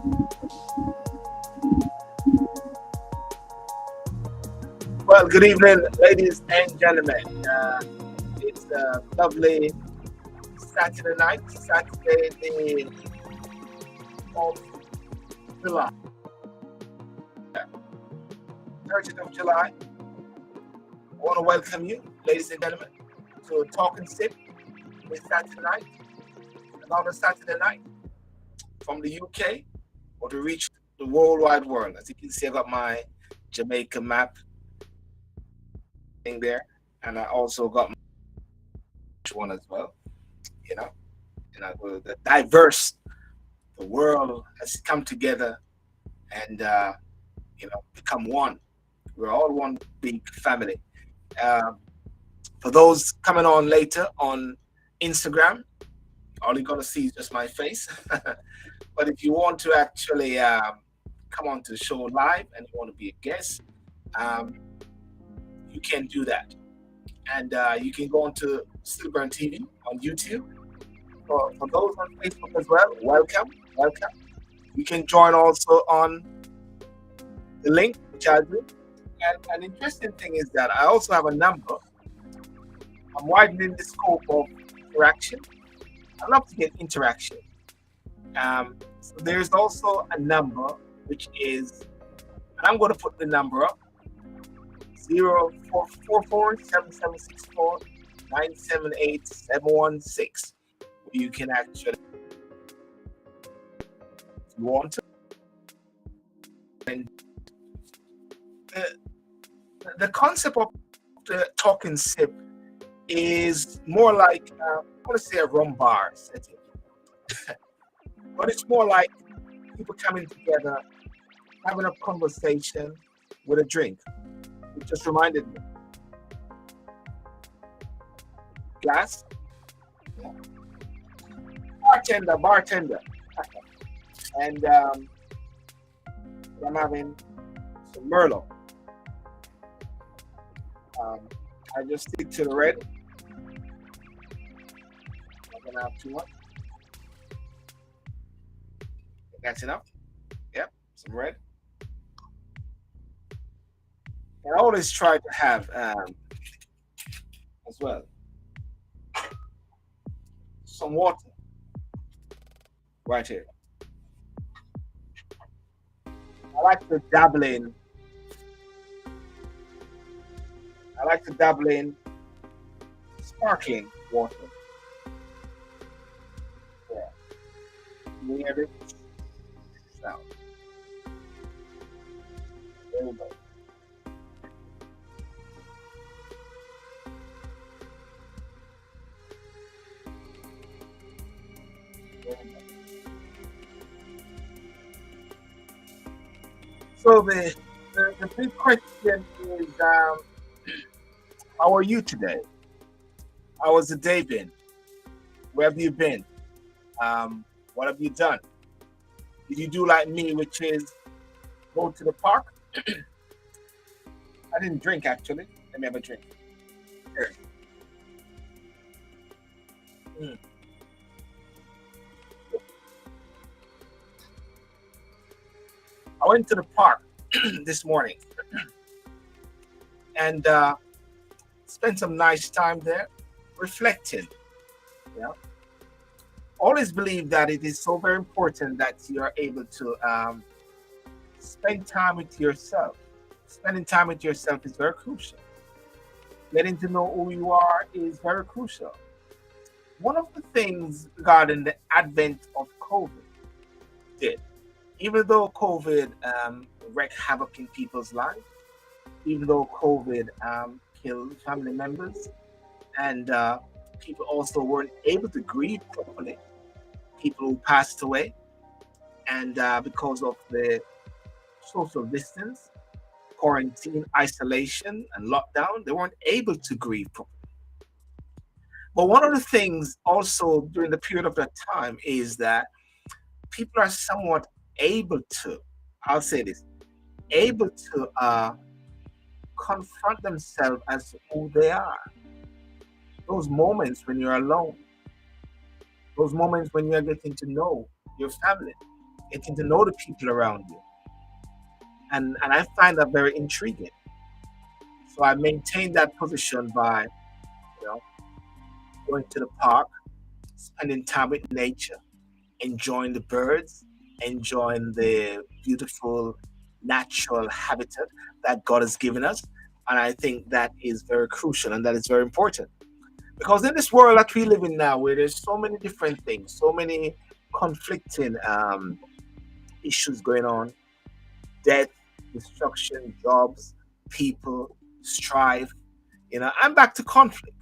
Well, good evening, ladies and gentlemen. It's a lovely Saturday night, Saturday the of July, 30th of July. I want to welcome you, ladies and gentlemen, to Talk and Sip this Saturday night, another Saturday night from the UK, or to reach the worldwide world. As you can see, I got my Jamaica map in there, and I also got my one as well. You know, the diverse, the world has come together and become one. We're all one big family. Um, for those coming on later on Instagram, all you're gonna see is just my face. But if you want to actually come on to the show live and you want to be a guest, um, you can do that. And you can go on to Silburn TV on YouTube. For those on Facebook as well, welcome, welcome. You can join also on the link, which I do. And an interesting thing is that I also have a number. I'm widening the scope of interaction. I love to get interaction. So there's also a number which is, and I'm going to put the number up, 0444-7764-978-716. You can actually, if you want to. And the concept of the talk and sip is more like, I want to say a rum bar setting. But it's more like people coming together, having a conversation with a drink. It just reminded me. Glass? Yeah. Bartender. And I'm having some Merlot. I just stick to the red. Not gonna have too much. That's enough. Yep, some red. And I always try to have as well some water right here. I like to dabble in. Sparkling water. Yeah. You hear it? Sound. There we go. So the big question is, how are you today? How has the day been? Where have you been? What have you done? Did you do like me, which is go to the park? I didn't drink actually. Let me have a drink. Here. Mm. I went to the park this morning and spent some nice time there reflecting. Yeah. Always believe that it is so very important that you're able to spend time with yourself. Spending time with yourself is very crucial. Getting to know who you are is very crucial. One of the things regarding the advent of COVID did, even though COVID wreaked havoc in people's lives, even though COVID killed family members, and people also weren't able to grieve properly, people who passed away, and because of the social distance, quarantine, isolation, and lockdown, they weren't able to grieve properly. But one of the things also during the period of that time is that people are somewhat able to, I'll say this, able to confront themselves as who they are. Those moments when you're alone, those moments when you're getting to know your family, getting to know the people around you. And I find that very intriguing. So I maintain that position by, you know, going to the park, spending time with nature, enjoying the birds, enjoying the beautiful natural habitat that God has given us. And I think that is very crucial and that is very important. Because in this world that we live in now, where there's so many different things, so many conflicting issues going on, death, destruction, jobs, people, strife, I'm back to conflict,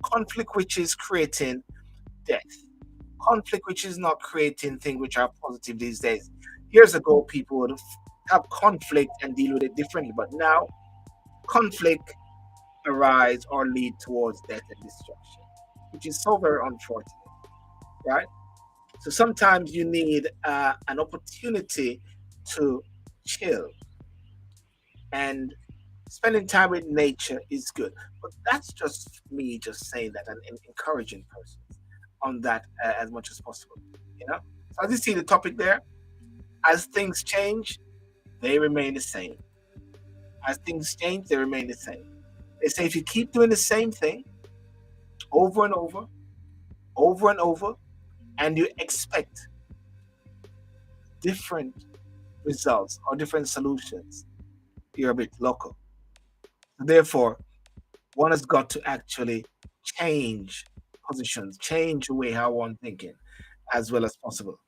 conflict which is creating death, conflict which is not creating things which are positive these days. Years ago, people would have conflict and deal with it differently, but now conflict arise or lead towards death and destruction, which is so very unfortunate, right? So sometimes you need an opportunity to chill, and spending time with nature is good. But that's just me just saying that and encouraging persons on that as much as possible. So as you see the topic there, as things change, they remain the same. As things change, they remain the same. They say if you keep doing the same thing over and over, over and over, and you expect different results or different solutions, you're a bit local. Therefore, one has got to actually change positions, change the way how one thinking as well as possible.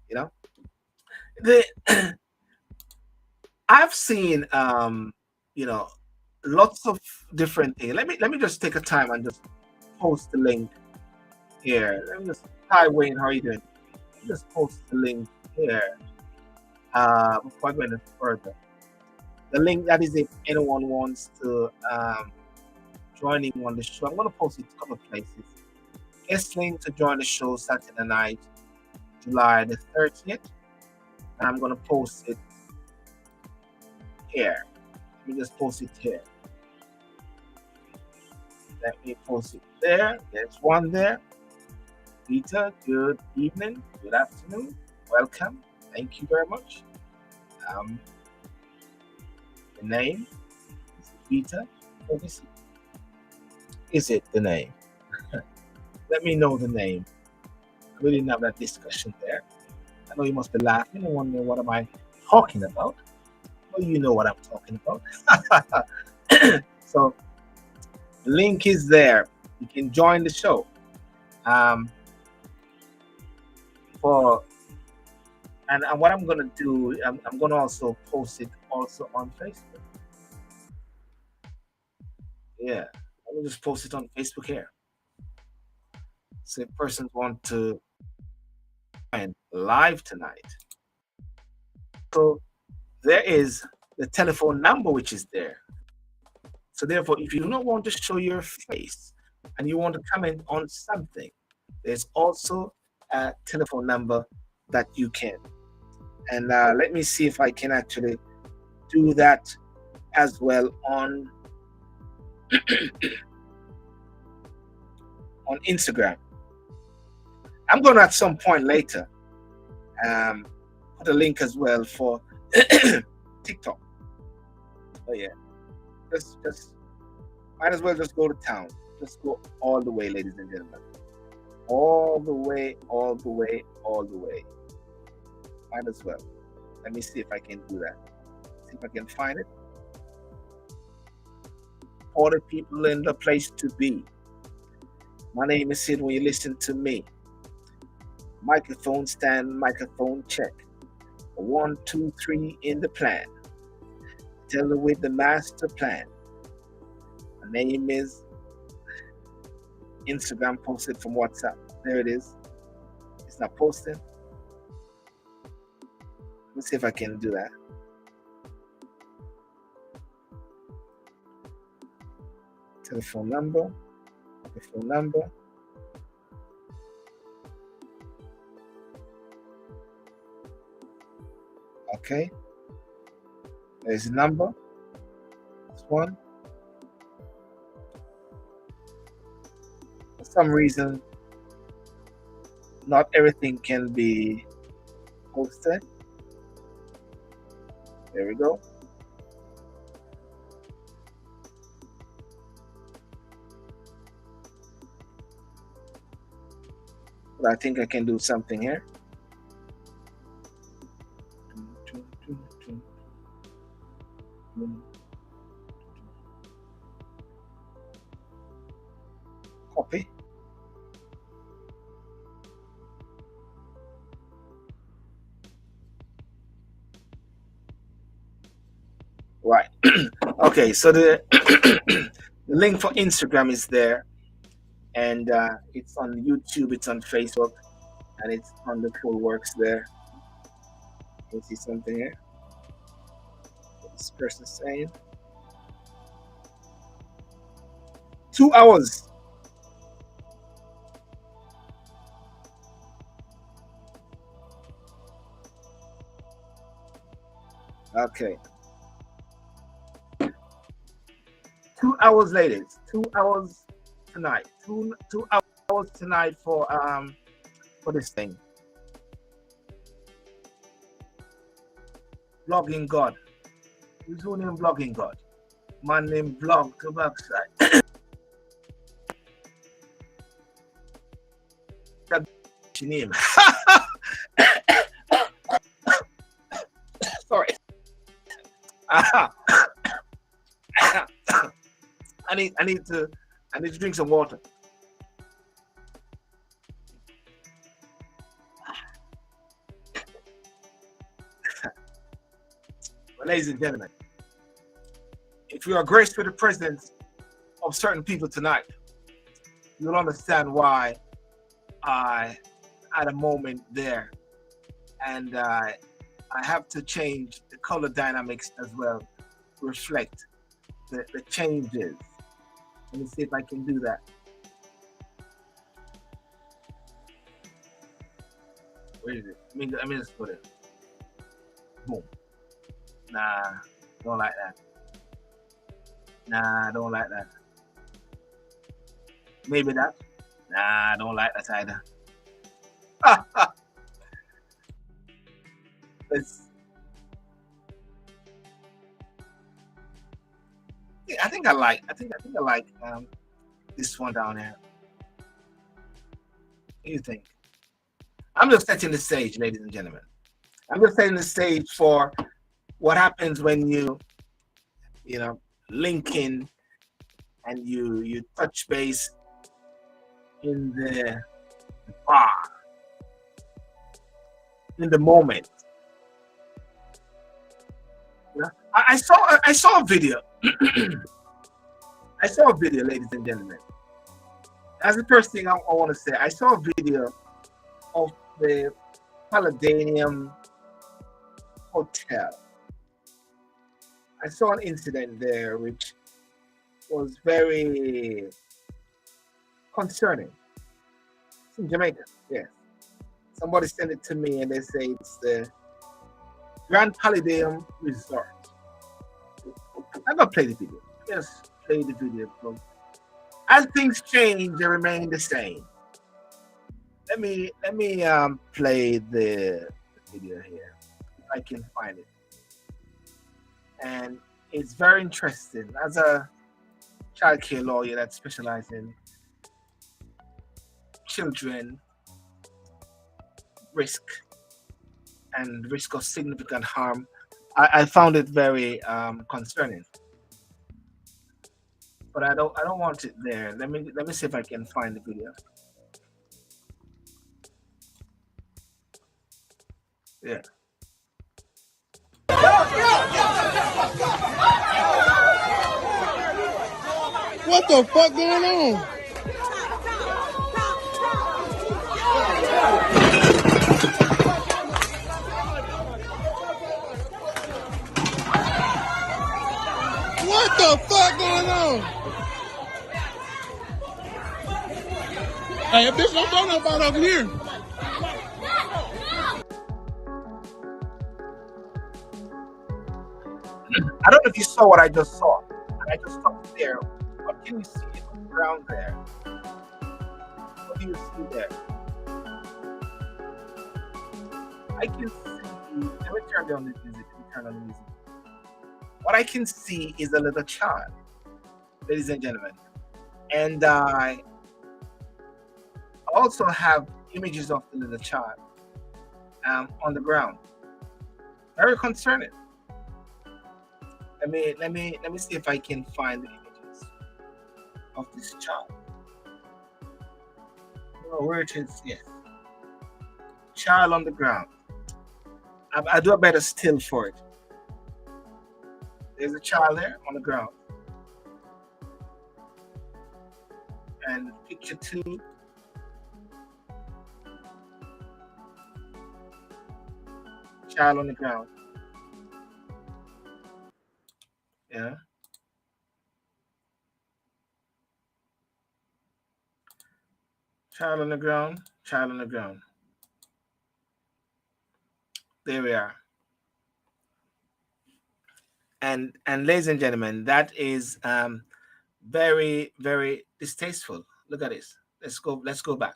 You know, the I've seen lots of different things. Let me just take a time and just post the link here. Let me just hi Wayne, how are you doing? Let me just post the link here. Before I go any further. The link that is if anyone wants to joining on the show. I'm going to post it a couple of places. Guest link to join the show Saturday night, July the 30th. And I'm going to post it here. Let me just post it here. Let me post it there. There's one there. Peter, good evening, good afternoon, welcome. Thank you very much. The name is Peter. Is it the name? Let me know the name. We didn't have that discussion there. I know you must be laughing and wondering what am I talking about. Well, you know what I'm talking about. So the link is there. You can join the show. And what I'm gonna do, I'm gonna also post it also on Facebook. Yeah, let me just post it on Facebook here. So if persons want to join live tonight, so there is the telephone number which is there. So therefore, if you do not want to show your face and you want to comment on something, there's also a telephone number that you can. And let me see if I can actually do that as well on on Instagram. I'm going to at some point later put a link as well for TikTok. Oh yeah, just might as well just go to town. Just go all the way, ladies and gentlemen. All the way, all the way, all the way. Might as well. Let me see if I can do that. See if I can find it. All the people in the place to be. My name is Sid when you listen to me. Microphone stand, microphone check. 1, 2, 3 in the plan. Tell her with the master plan. My name is Instagram posted from WhatsApp. There it is. It's not posting. Let's see if I can do that. Telephone number. Telephone number. Okay. There's a number. This one. For some reason, not everything can be posted. There we go. But I think I can do something here. Copy. Right. Okay, so the the link for Instagram is there, and it's on YouTube, it's on Facebook, and it's on the full works there. You see something here? What this person saying? 2 hours. Okay. 2 hours, ladies. 2 hours tonight. Two hours tonight for this thing. Blogging God. Who's who named Blogging God? Man named Blog to backside. That's your name. Sorry. I need to drink some water. Well, ladies and gentlemen, if you are graced with the presence of certain people tonight, you'll understand why I had a moment there, and I have to change the color dynamics as well to reflect the changes. Let me see if I can do that. Where is it? Let me just put it. Boom. Nah, don't like that. Nah, don't like that. Maybe that. Nah, don't like that either. I think I like this one down there. What do you think? I'm just setting the stage, ladies and gentlemen. I'm just setting the stage for what happens when you link in and you touch base in the bar, in the moment. I saw a video. I saw a video, ladies and gentlemen. That's the first thing I want to say. I saw a video of the Palladium Hotel. I saw an incident there which was very concerning. It's in Jamaica, yes. Somebody sent it to me and they say it's the Grand Palladium Resort. I'm gonna play the video. Just play the video, folks. As things change, they remain the same. Let me play the video here if I can find it. And it's very interesting. As a child care lawyer that specializes in children risk and risk of significant harm, I found it very concerning. But I don't want it there. Let me see if I can find the video. Yeah. What the fuck going on? What the fuck going on? Hey, bitch, don't throw nobody over here. I don't know if you saw what I just saw. I just stopped there. What can you see on the ground there? What do you see there? I can see. Let me turn down this music. Let me turn on the music. what I can see is a little child, ladies and gentlemen. And I also have images of the little child on the ground. Very concerning. Let me see if I can find the images of this child. Oh, where it is? Yes. Child on the ground. I do a better still for it. There's a child there on the ground. And picture 2. Child on the ground. Yeah. Child on the ground. Child on the ground. There we are. And ladies and gentlemen, that is very, very distasteful. Look at this. Let's go back.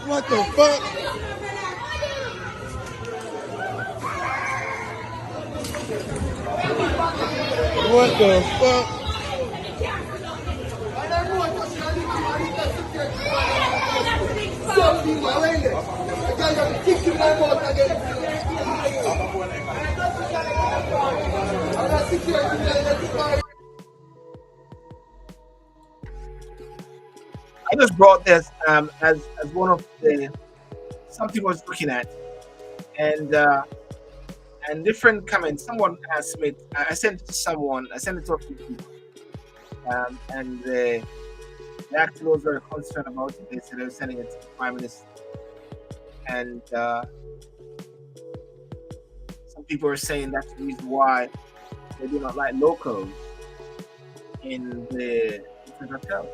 What the fuck? What the fuck? I just brought this as one of the something I was looking at, and different comments. Someone asked me. I sent it to someone. I sent it to a few people, and they actually was very concerned about it. They said they were sending it to the Prime Minister, and some people are saying that's the reason why they do not like locals in the hotel.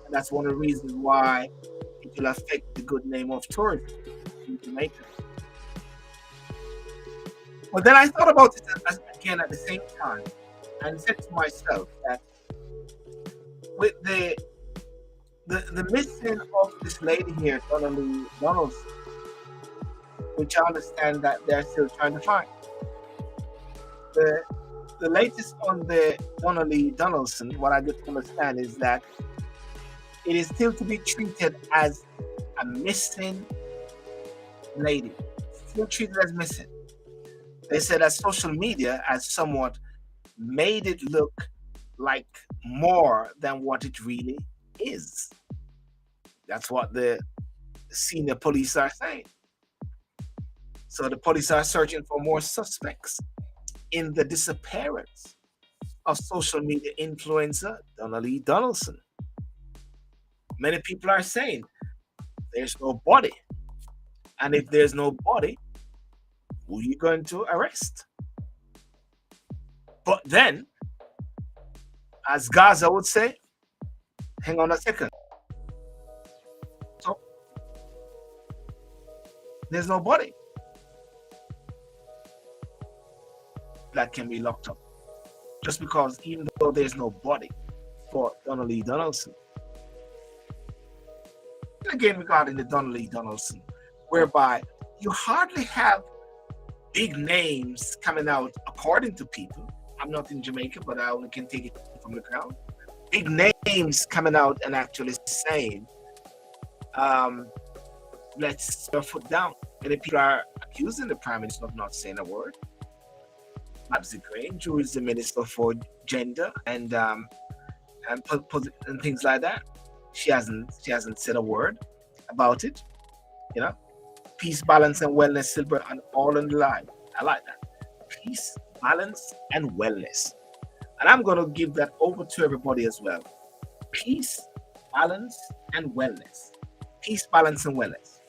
And that's one of the reasons why it will affect the good name of tourism in Jamaica. But then I thought about it again at the same time and said to myself that with the missing of this lady here, Donna Lee Donaldson, which I understand that they're still trying to find. The latest on the Donna Lee Donaldson, what I get to understand is that it is still to be treated as a missing lady. Still treated as missing. They said that social media has somewhat made it look like more than what it really is. That's what the senior police are saying. So the police are searching for more suspects in the disappearance of social media influencer Donna Lee Donaldson. Many people are saying there's no body. And if there's no body, who are you going to arrest? But then, as Gaza would say, hang on a second. So, there's no body that can be locked up. Just because even though there's no body for Donna Lee Donaldson. And again, regarding the Donna Lee Donaldson, whereby you hardly have big names coming out, according to people. I'm not in Jamaica, but I only can take it from the ground. Big names coming out and actually saying, let's put our foot down. Many people are accusing the Prime Minister of not saying a word. Babsy Crane, who is the Minister for Gender and things like that. She hasn't said a word about it. You know, peace, balance, and wellness, silver, and all in the line. I like that. Peace, balance, and wellness. And I'm going to give that over to everybody as well. Peace, balance, and wellness. Peace, balance, and wellness.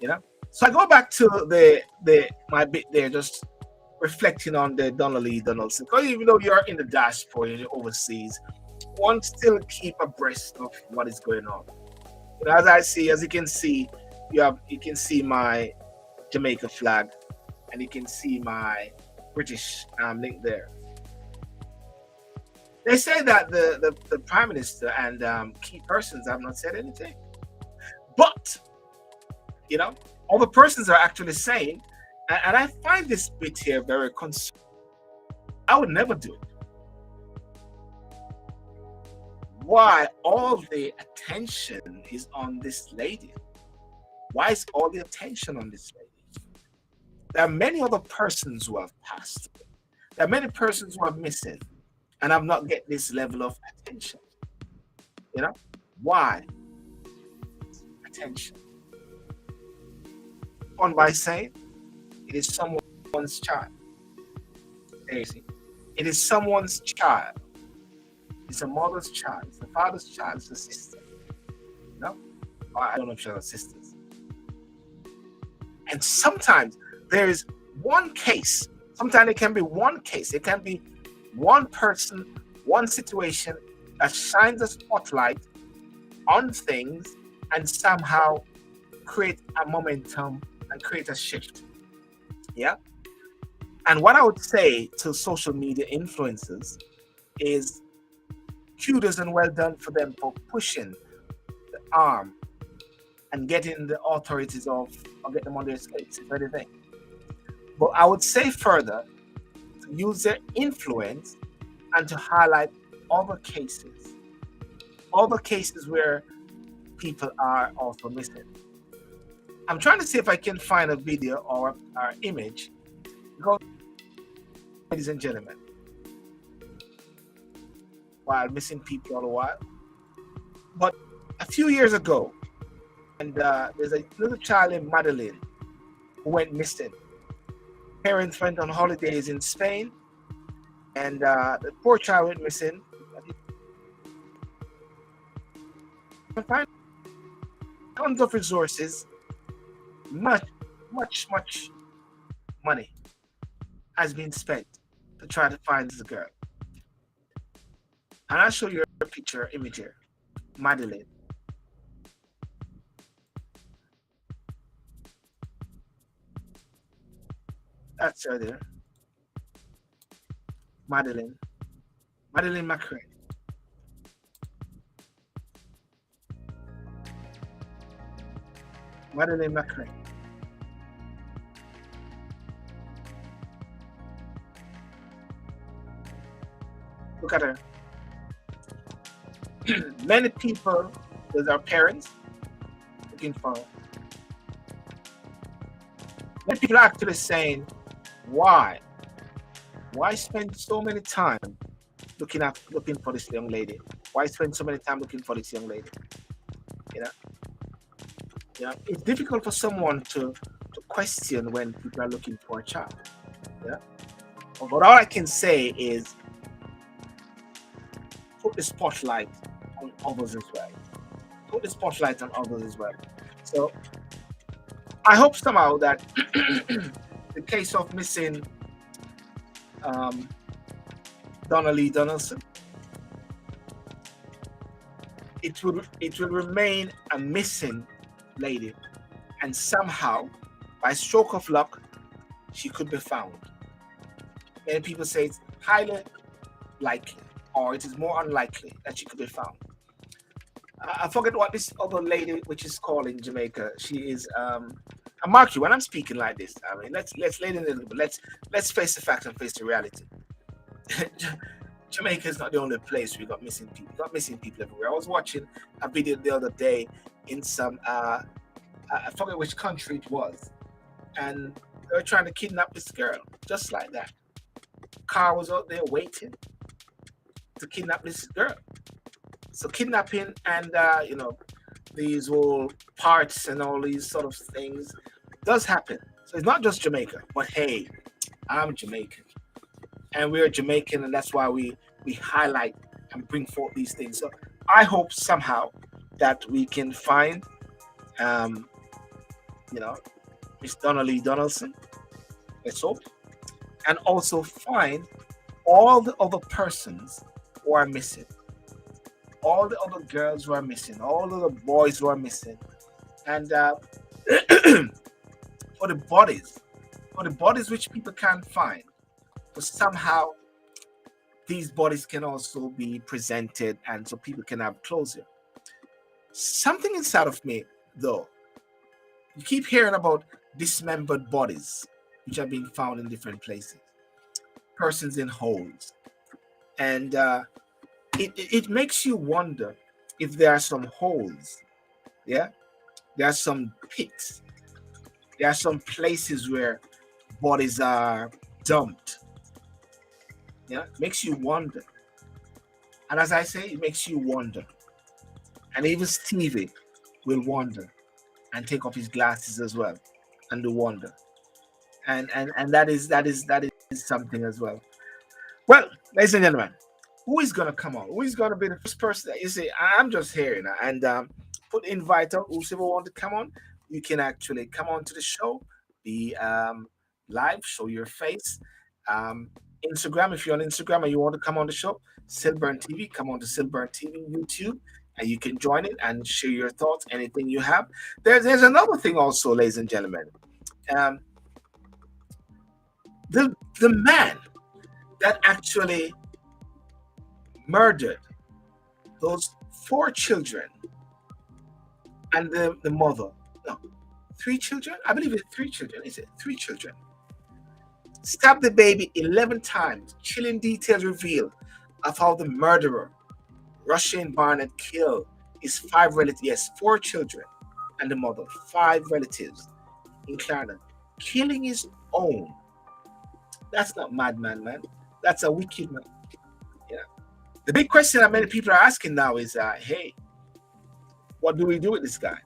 You know. So I go back to my bit there, just reflecting on the Donna Lee Donaldson. Because even though you're in the diaspora, you're overseas, one still keep abreast of what is going on. You know, as you can see, you can see my Jamaica flag, and you can see my British link there. They say that the Prime Minister and key persons have not said anything, but you know, Other persons are actually saying, and I find this bit here very concerning. I would never do it. Why all the attention is on this lady? Why is all the attention on this lady? There are many other persons who have passed. There are many persons who are missing and have not get this level of attention. You know? Why? Attention. On by saying it is someone's child. It is someone's child. It's a mother's child. It's the father's child. It's a sister. No? I don't know if she has sisters. And sometimes there is one case. Sometimes it can be one case. It can be one person, one situation that shines a spotlight on things and somehow create a momentum and create a shift. Yeah? And what I would say to social media influencers is kudos and well done for them for pushing the arm and getting the authorities or get them on their skates, if anything. But I would say further to use their influence and to highlight other cases where people are also missing. I'm trying to see if I can find a video or image. Go, ladies and gentlemen, while missing people all the while. But a few years ago, and there's a little child named Madeline who went missing. Parents went on holidays in Spain, and the poor child went missing. Tons of resources, much money has been spent to try to find this girl. And I'll show you a picture image here. Madeline. That's her there. Madeline McCray. Madeline McCray. Look at her. Many people, those are parents looking for her. Many people are actually saying, why spend so many time looking for this young lady? Why spend so many time looking for this young lady? You know, it's difficult for someone to question when people are looking for a child. Yeah. But all I can say is put the spotlight on others as well. Put the spotlight on others as well. So I hope somehow that the case of missing Donna Lee Donaldson, it will remain a missing lady, and somehow, by stroke of luck, she could be found. Many people say it's highly likely, or it is more unlikely that she could be found. I forget what this other lady, which is called in Jamaica. She is. I mark you when I'm speaking like this. I mean, let's lay it in a little bit. Let's face the fact and face the reality. Jamaica is not the only place we got missing people. We got missing people everywhere. I was watching a video the other day in some I forget which country it was, and they were trying to kidnap this girl just like that. Car was out there waiting to kidnap this girl. So kidnapping and these whole parts and all these sort of things does happen. So it's not just Jamaica, but hey, I'm Jamaican, and we're Jamaican, and that's why we highlight and bring forth these things. So I hope somehow that we can find Miss Donna Lee Donaldson. Let's hope, and also find all the other persons who are missing. All the other girls who are missing, all of the boys who are missing, and for the bodies which people can't find, but somehow these bodies can also be presented, and so people can have closure. Something inside of me, though, You keep hearing about dismembered bodies, which have been found in different places, persons in holes. And it makes you wonder if there are some holes. Yeah. There are some pits. There are some places where bodies are dumped. Yeah. It makes you wonder. And as I say, it makes you wonder. And even Stevie will wonder and take off his glasses as well and do wonder. And that is something as well. Well, ladies and gentlemen, who is gonna come on? Who is gonna be the first person that you say, I'm just here, you know, and put invite out whoever want to come on. You can actually come on to the show, be live, show your face. Instagram, if you're on Instagram and you want to come on the show, Silburn TV, come on to Silburn TV YouTube, and you can join it and share your thoughts, anything you have. There's another thing also, ladies and gentlemen. The man that actually murdered those 4 children and the mother. No, 3 children? I believe it's 3 children. Is it 3 children? Stabbed the baby 11 times. Chilling details revealed of how the murderer, Rushing Barnett, killed his 5 relatives. Yes, 4 children and the mother. 5 relatives in Clarendon. Killing his own. That's not madman, man. That's a wicked man. Yeah. The big question that many people are asking now is, hey, what do we do with this guy?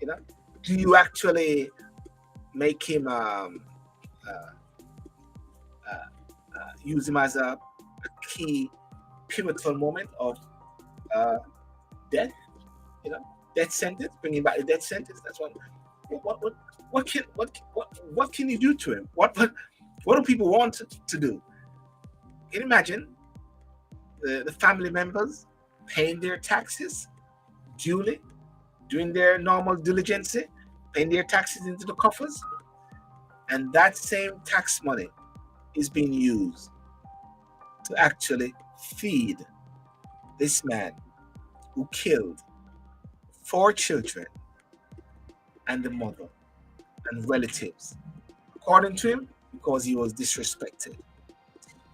You know, do you actually make him use him as a key pivotal moment of death? You know, death sentence, bringing back the death sentence. That's what can you do to him? What do people want to do? Can you imagine the family members paying their taxes duly, doing their normal diligence, paying their taxes into the coffers, and that same tax money is being used to actually feed this man who killed 4 children and the mother and relatives, according to him, because he was disrespected.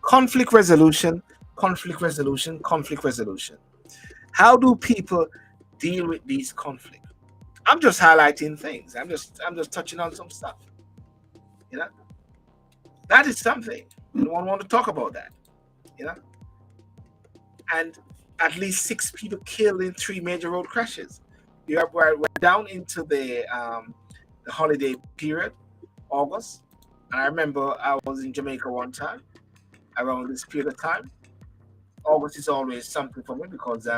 Conflict resolution. How do people deal with these conflicts? I'm just highlighting things. I'm just touching on some stuff. You know, that is something. Anyone want to talk about that? You know, and at least 6 people killed in 3 major road crashes. We're down into the holiday period, August, and I remember I was in Jamaica one time around this period of time. August is always something for me because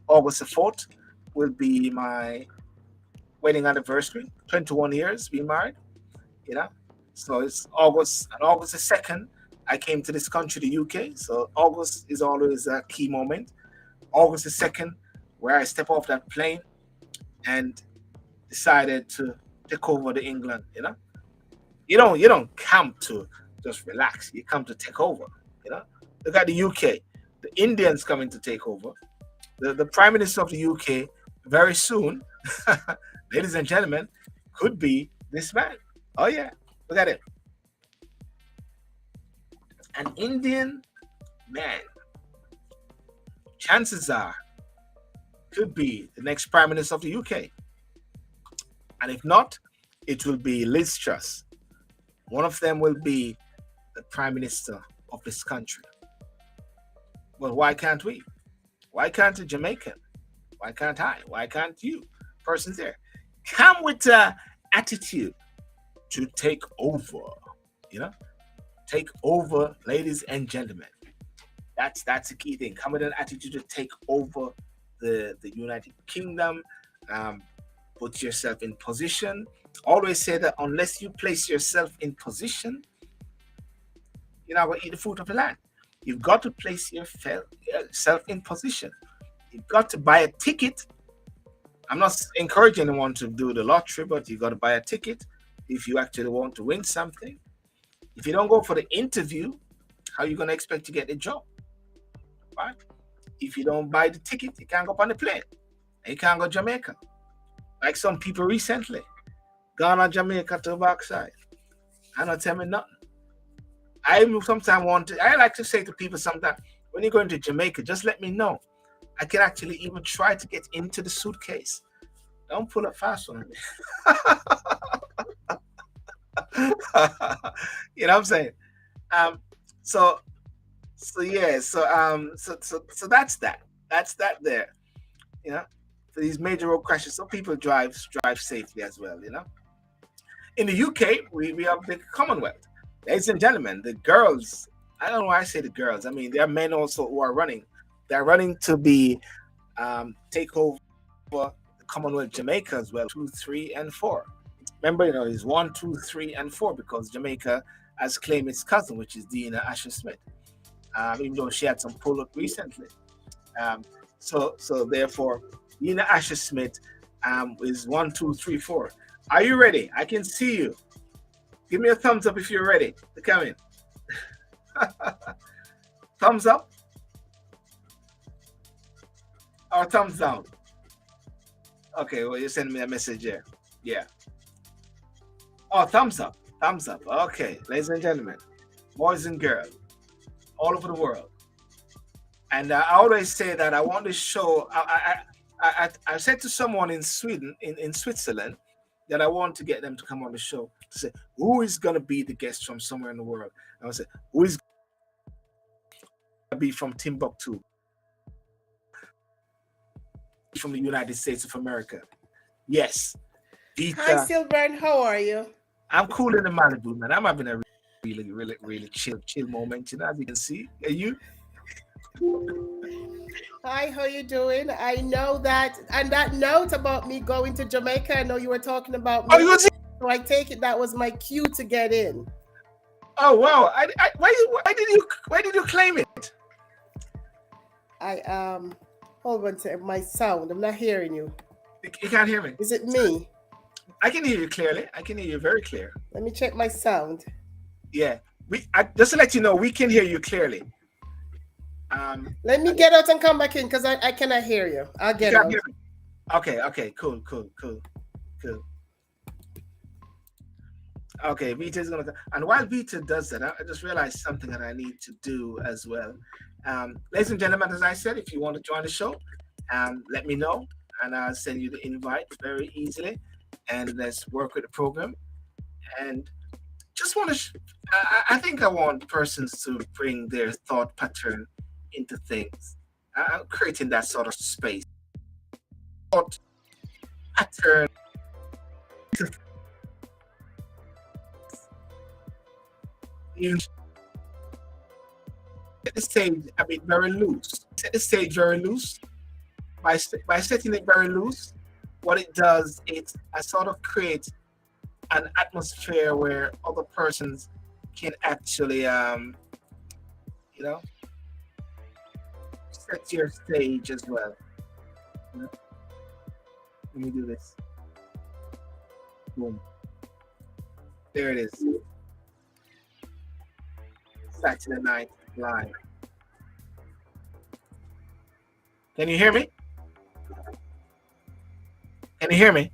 August the 4th will be my wedding anniversary, 21 years being married, you know. So it's August, and August the 2nd, I came to this country, the UK. So August is always a key moment. August the 2nd, where I step off that plane and decided to take over the England, you know. You don't come to just relax. You come to take over, you know. Look at the UK. The Indians coming to take over. The Prime Minister of the UK very soon, ladies and gentlemen, could be this man. Oh yeah, look at it. An Indian man, chances are, could be the next Prime Minister of the UK. And if not, it will be Liz Truss. One of them will be the Prime Minister of this country. Well, why can't we? Why can't a Jamaican? Why can't I? Why can't you? Persons there. Come with an attitude to take over, you know? Take over, ladies and gentlemen. That's the key thing. Come with an attitude to take over the United Kingdom. Put yourself in position. Always say that unless you place yourself in position, you're not going to eat the fruit of the land. You've got to place yourself in position. You've got to buy a ticket. I'm not encouraging anyone to do the lottery, but you've got to buy a ticket if you actually want to win something. If you don't go for the interview, how are you going to expect to get the job? Right? If you don't buy the ticket, you can't go up on the plane. You can't go to Jamaica. Like some people recently. Ghana, Jamaica to the backside. I don't tell me nothing. I sometimes I like to say to people sometimes, when you're going to Jamaica, just let me know. I can actually even try to get into the suitcase. Don't pull up fast on me. You know what I'm saying? Um, so yeah, so that's that. That's that there. You know, for these major road crashes, so people drive safely as well. You know, in the UK, we have the Commonwealth. Ladies and gentlemen, the girls. I don't know why I say the girls. I mean, there are men also who are running. They're running to be take over the Commonwealth Jamaica as well. 2, 3, and 4. Remember, you know, it's 1, 2, 3, and 4 because Jamaica has claimed its cousin, which is Dina Asher Smith. Even though she had some pull-up recently. So therefore, Dina Asher Smith is 1, 2, 3, 4. Are you ready? I can see you. Give me a thumbs up if you're ready to come in. Thumbs up or thumbs down? Okay, well, you send me a message here. Yeah. Oh, thumbs up. Thumbs up. Okay, ladies and gentlemen, boys and girls, all over the world. And I always say that I want to show. I said to someone in Sweden, in Switzerland, that I want to get them to come on the show to say who is going to be the guest from somewhere in the world. I would say who is going to be from Timbuktu, from the United States of America. Yes. Peter. Hi, Silburn. How are you? I'm cool in the Malibu, man. I'm having a really chill moment. You know, as you can see. Are you? Hi, how you doing? I know that, and that note about me going to Jamaica, I know you were talking about me. Oh, so I take it that was my cue to get in. Oh wow! Why did you claim it? I hold on to my sound. I'm not hearing you. You can't hear me. Is it me? I can hear you clearly. I can hear you very clear. Let me check my sound. Yeah, just to let you know, we can hear you clearly. Let me get out and come back in because I cannot hear you. I'll get out. Okay, cool. Okay, Vita's gonna come. And while Vita does that, I just realized something that I need to do as well. Ladies and gentlemen, as I said, if you want to join the show, let me know and I'll send you the invite very easily. And let's work with the program. And just want to, I think I want persons to bring their thought pattern into things. Creating that sort of space. Thought pattern. You set the stage a bit very loose. Set the stage very loose. By setting it very loose, what it does is I sort of create an atmosphere where other persons can actually, set your stage as well. Let me do this. Boom. There it is. Saturday night live. Can you hear me? Can you hear me?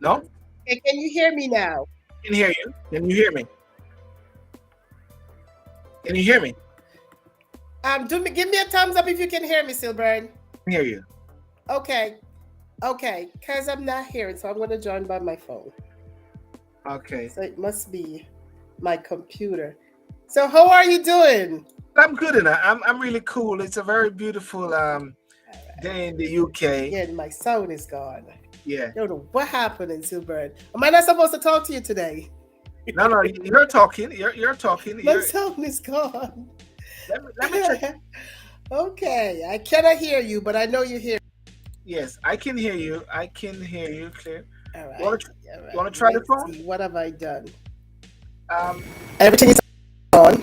No? Hey, can you hear me now? I can hear you. Can you hear me? Can you hear me? Give me a thumbs up if you can hear me, Silburn. I can hear you. Okay, because I'm not hearing, so I'm going to join by my phone. Okay. So it must be my computer. So how are you doing? I'm good enough. I'm really cool. It's a very beautiful day in the UK. Yeah, my sound is gone. Yeah. I don't know what happened in Silburn. Am I not supposed to talk to you today? No, you're talking. You're talking. My sound is gone. Let me check. Okay, I cannot hear you, but I know you hear. Yes, I can hear you. I can hear you clear. All right. You want to try the phone? See, what have I done? Everything is on.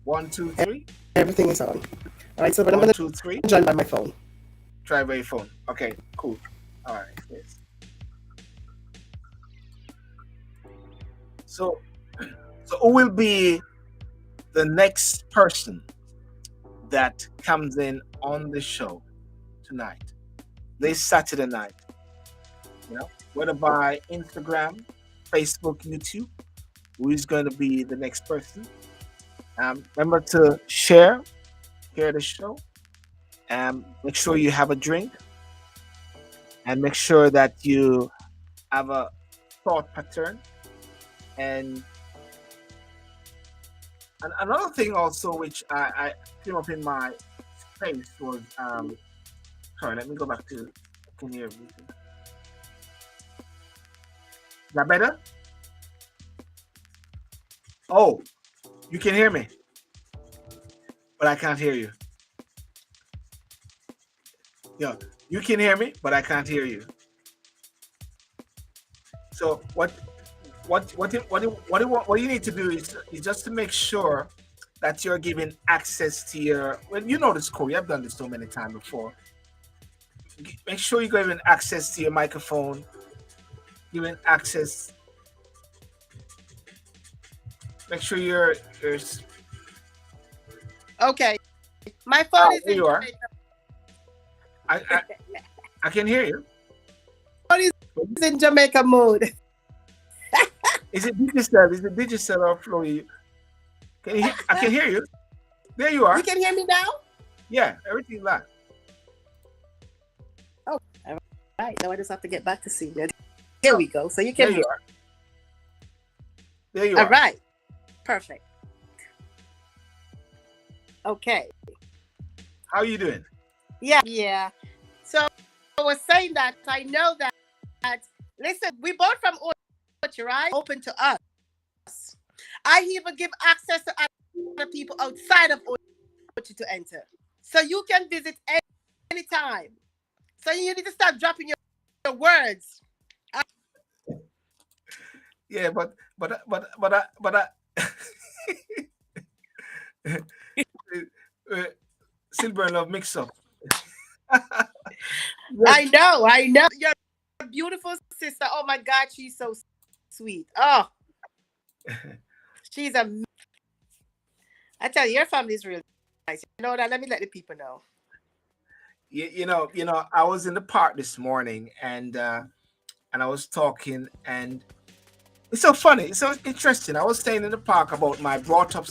1, 2, 3. Everything is on. All right, so but I'm 1, going 2, 3. to join by my phone. Try by your phone. Okay, cool. All right. Yes. So who will be the next person that comes in on the show tonight, this Saturday night? whether by Instagram, Facebook, YouTube, who is going to be the next person. Remember to share the show. Make sure you have a drink, and make sure that you have a thought pattern. And another thing also, which I came up in my space was, sorry, let me go back to, can you hear me? Is that better? Oh, you can hear me, but I can't hear you. Yeah, you can hear me, but I can't hear you. So what you need to do is just to make sure that you're giving access to your, well, you know this, Corey, I've done this so many times before. Make sure you're giving access to your microphone, giving access. Make sure you're okay. My phone is there in you are. Jamaica. I can hear you. Phone is in Jamaica mode. Is it digital? Is it digital or flowy? Can you hear? I can hear you. There you are. You can hear me now? Yeah, everything live. Oh, all right. Now I just have to get back to seeing it. Here we go. So you can. There you are. There you All are. right. Perfect. Okay. How are you doing? Yeah. So I was saying that I know that listen, we bought from Orchard, right? Open to us. I even give access to other people outside of Orchard to enter. So you can visit anytime. So you need to start dropping your words. Yeah, but Silver and Love mix up. I know. You're a beautiful sister. Oh my God, she's so sweet. Oh, she's a. I tell you, your family is really nice. You know that? Let me let the people know. You know, I was in the park this morning and I was talking, and it's so funny, it's so interesting. I was saying in the park about my brought up.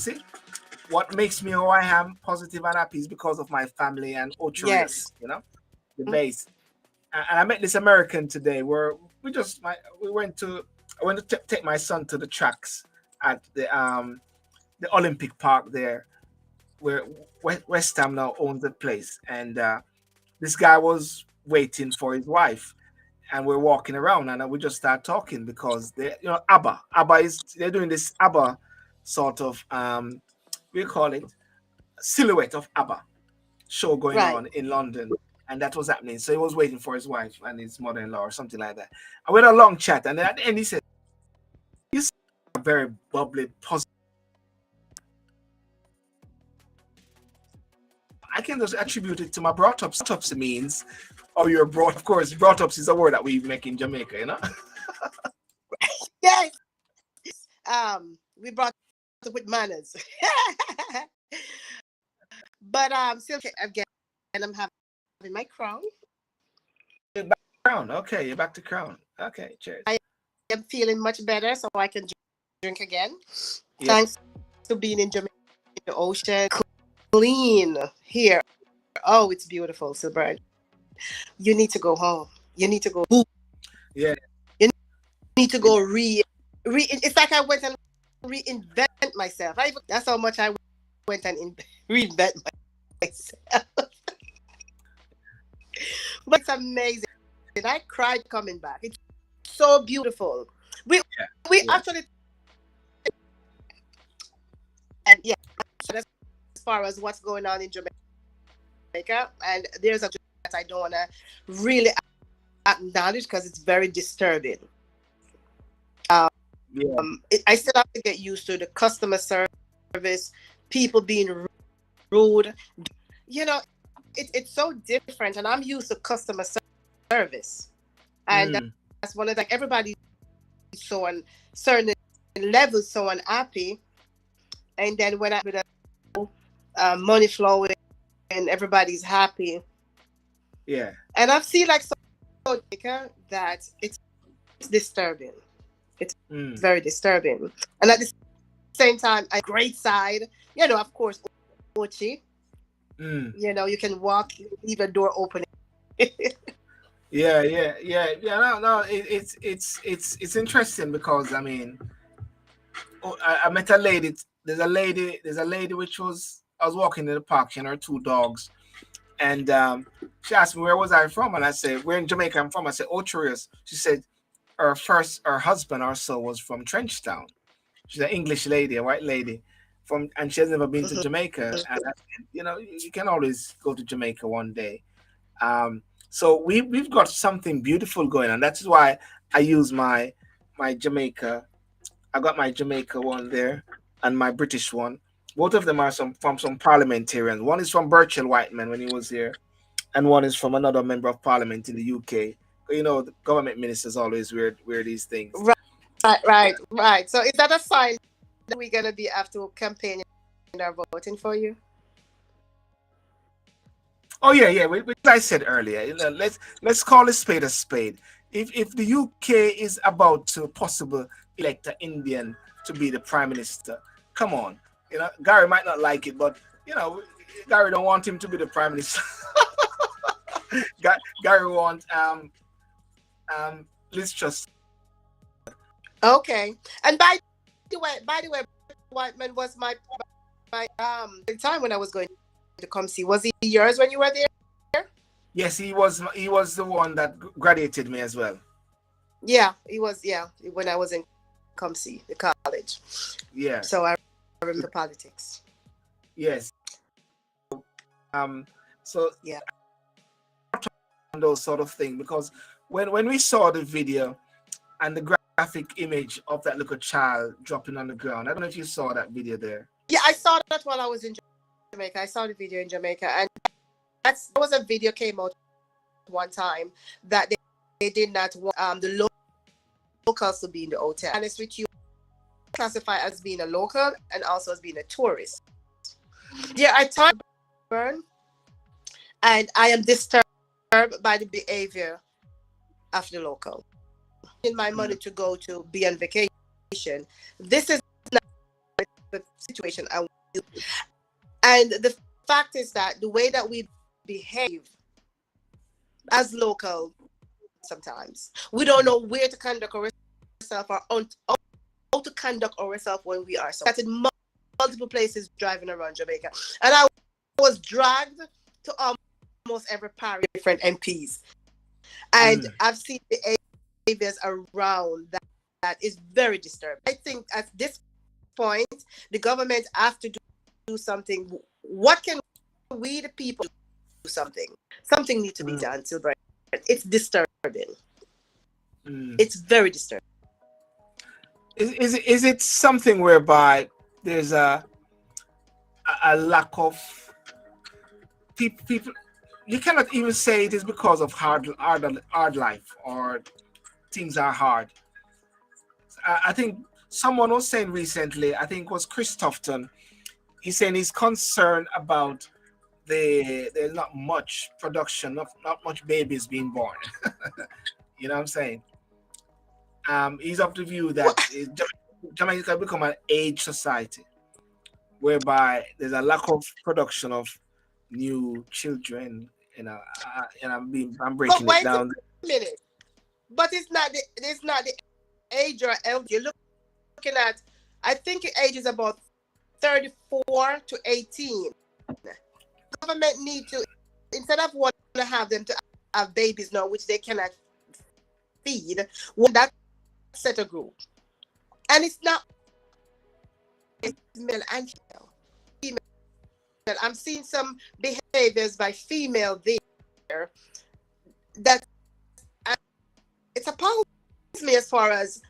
What makes me who I am, positive and happy, is because of my family and Ocho Yes. Rios, the base. And I met this American today where I went to take my son to the tracks at the Olympic Park there, where West Ham now owns the place. And this guy was waiting for his wife, and we're walking around, and we just start talking because ABBA they're doing this ABBA sort of we call it silhouette of ABBA show going on in London, and that was happening. So he was waiting for his wife and his mother-in-law or something like that. And we had a long chat, and then at the end he said, "You are very bubbly, positive." I can just attribute it to my brought ups. Brought ups means, or you're brought. Of course, brought ups is a word that we make in Jamaica, Yes. We brought up with manners. But still again, I'm having my crown. Crown. Okay, you're back to crown. Okay, cheers. I am feeling much better, so I can drink again. Yeah. Thanks to being in Jamaica, in the ocean, clean here. Oh, it's beautiful, Silver. You need to go home. You need to go. Yeah. You need to go it's like I went and reinvent myself. That's how much I went and reinvent myself. But it's amazing. I cried coming back. It's so beautiful. We actually, and so that's as far as what's going on in Jamaica, and there's a that I don't want to really acknowledge because it's very disturbing. I still have to get used to the customer service, people being rude. It's so different, and I'm used to customer service, and that's one of everybody's so on certain levels so unhappy, and then when with money flowing and everybody's happy, and I've seen so Jamaica that it's disturbing. It's Mm, very disturbing. And at the same time, a great side, of course, Ochi, mm. you can walk, leave a door open. Yeah. No. It's interesting because I mean, I met a lady. There's a lady which was I was walking in the park, and her two dogs, and she asked me where was I from, and I said where in Jamaica I'm from. I said Ocherius. She said her husband also was from Trenchtown. She's an English lady, a white lady, and she has never been to Mhm. Jamaica. And I said, you can always go to Jamaica one day. Um, so we've got something beautiful going on. That's why I use my Jamaica. I got my Jamaica one there and my British one. Both of them are from some parliamentarians. One is from Burchell Whiteman when he was here, and one is from another member of parliament in the UK. The government ministers always wear these things. Right. So is that a sign that we're gonna be after campaigning or voting for you? Oh yeah. I said earlier, let's call a spade a spade. If the UK is about to possibly elect an Indian to be the prime minister, come on. Gary might not like it, but Gary don't want him to be the prime minister. Gary wants Liz Truss. Okay. And by the way, Whiteman was my the time when I was going to come see. Was he yours when you were there? Yes, he was the one that graduated me as well. Yeah, he was. Yeah, when I was in see the college. Yeah. So I remember the politics. Yes. So yeah, those sort of thing, because when we saw the video and the graphic image of that little child dropping on the ground, I don't know if you saw that video there. Yeah, I saw that while I was in Jamaica. I saw the video in Jamaica, and there was a video came out one time that they did not want the locals to be in the hotel. And it's with you classify as being a local and also as being a tourist. Yeah, I thought burn, and I am disturbed by the behavior of the local. In my money to go to be on vacation, this is not the situation I want to do. And the fact is that the way that we behave as local, sometimes we don't know where to conduct ourselves or how to conduct ourselves when we are. So that's in multiple places driving around Jamaica, and I was dragged to almost every parish, different MPs, and I've seen the behaviors around that is very disturbing. I think at this point, the government have to do something. What can we, the people, do something? Something needs to be done, Silver. It's disturbing. It's very disturbing. Is it something whereby there's a lack of people? You cannot even say it is because of hard life or things are hard. I think someone was saying recently, I think it was Chris Tufton, he's saying he's concerned about there's not much production, not much babies being born. You know what I'm saying? He's of the view that Jamaica can become an age society, whereby there's a lack of production of new children. And I'm breaking it down. A minute. But it's not the age or elder. You're looking at, I think the age is about 34 to 18. Government need to, instead of wanting to have them to have babies now, which they cannot feed, that set a group. And it's not male and female. I'm seeing some behaviors by female there that it's appalling me as far as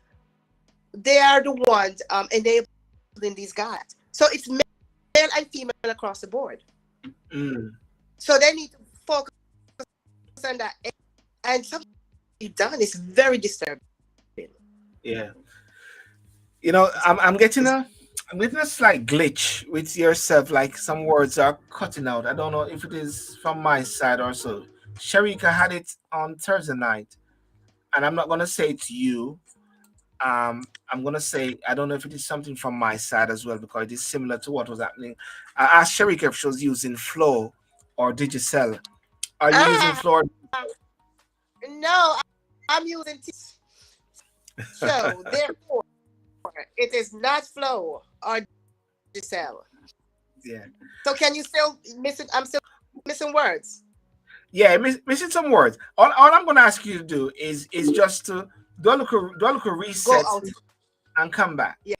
they are the ones enabling these guys. So it's male and female across the board. So they need to focus on that, and something done is very disturbing. Yeah, I'm getting a slight glitch with yourself. Like some words are cutting out. I don't know if it is from my side or so. Sharika had it on Thursday night, and I'm not gonna say to you. I'm gonna say I don't know if it is something from my side as well because it is similar to what was happening. I asked Sharika if she was using Flow or Digicel. Are you using Ah, Flow? no, I'm using so therefore it is not flow or Giselle. Yeah. So can you still miss it? I'm still missing words. Yeah, missing some words. All I'm gonna ask you to do is just to do a little Go reset out. and come back. Yeah.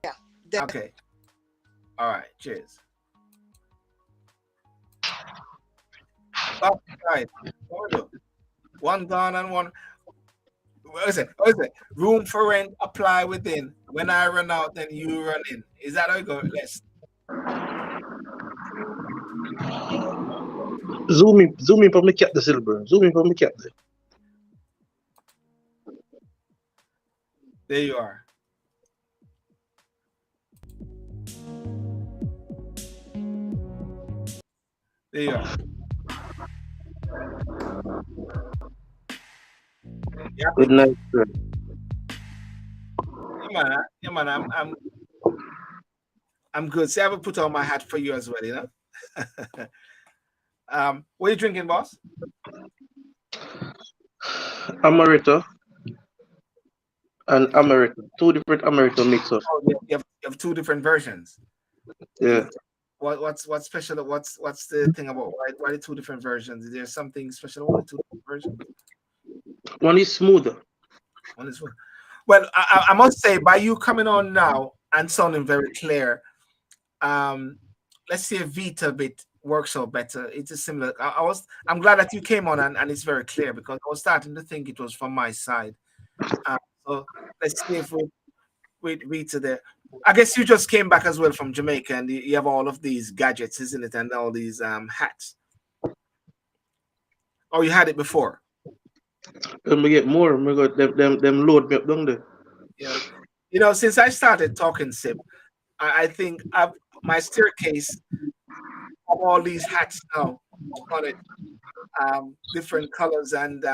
Yeah. Yeah. Okay. All right. Cheers. All right. What we do? One gone and one. What is it? What is it? Room for rent, apply within. When I run out, then you run in. Is that how it goes? Let's. Zoom in for me cap the silver. Zoom in for me cap the. There you are. There you are. Yeah, Good night, sir. yeah, man. I'm good. See, I will put on my hat for you as well. You know. What are you drinking, boss? Amaretto and Amaretto. Two different Amaretto mix-ups. Oh, you have two different versions. Yeah. What's special? What's the thing about why the two different versions? Is there something special about the two different versions? One is smoother. One is well, I must say, by you coming on now and sounding very clear, let's see if Vita bit works out better. It's a similar. I'm glad that you came on and it's very clear because I was starting to think it was from my side. So let's see if we Vita there. I guess you just came back as well from Jamaica and you have all of these gadgets, isn't it? And all these hats. Oh, you had it before. And we get more. We got them load me up down there. Yeah. You know, since I started talking SIP, I think my staircase of all these hats now on it, different colors, and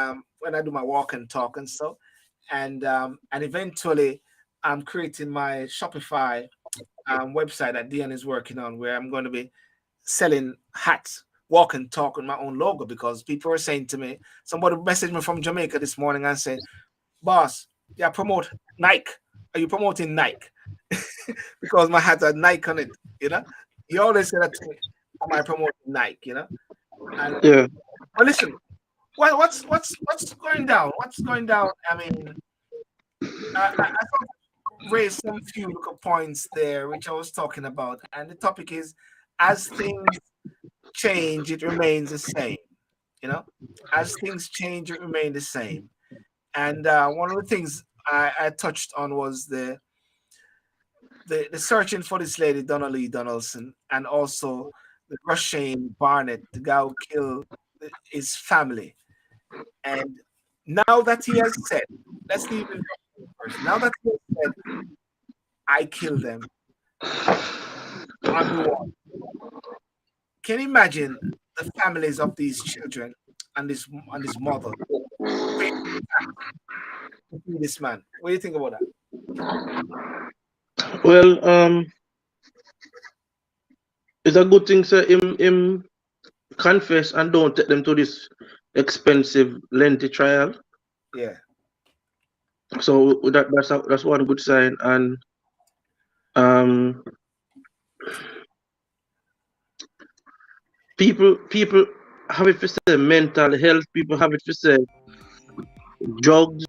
when I do my walk and talk and so, and eventually I'm creating my Shopify website that Dion is working on, where I'm going to be selling hats, walk and talk with my own logo because people are saying to me, somebody messaged me from Jamaica this morning and said, "Boss, yeah, promote Nike. Are you promoting Nike?" Because my hat had Nike on it, you know. He always said that to me, "Am I promoting Nike?" You know. And Yeah. but listen, what's going down? What's going down? I mean, I raised some few little points there, which I was talking about, and the topic is, as things change, it remains the same. You know, as things change, it remains the same. And one of the things I touched on was the searching for this lady Donna Lee Donaldson, and also the Rushane Barnett, the guy who killed his family. And now that he has said, let's leave it first. Now that he has said, I killed them, I'm the one. Can you imagine the families of these children and this mother? This man. What do you think about that? Well, it's a good thing, sir. Him confess and don't take them to this expensive, lengthy trial. Yeah. So that's one good sign. And people have it for say mental health. People have it for say drugs.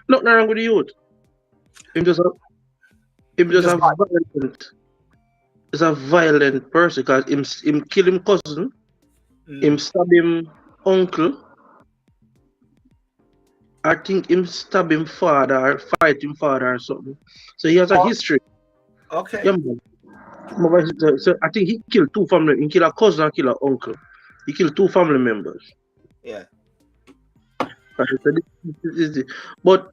Nothing wrong with the youth. Him just a violent. He's a violent person because him kill him cousin. Him stab him uncle. I think him stab him father or fight him father or something. So he has a history. Okay. Yeah, man. So I think he killed two family. He killed a cousin and killed an uncle. He killed two family members. Yeah. But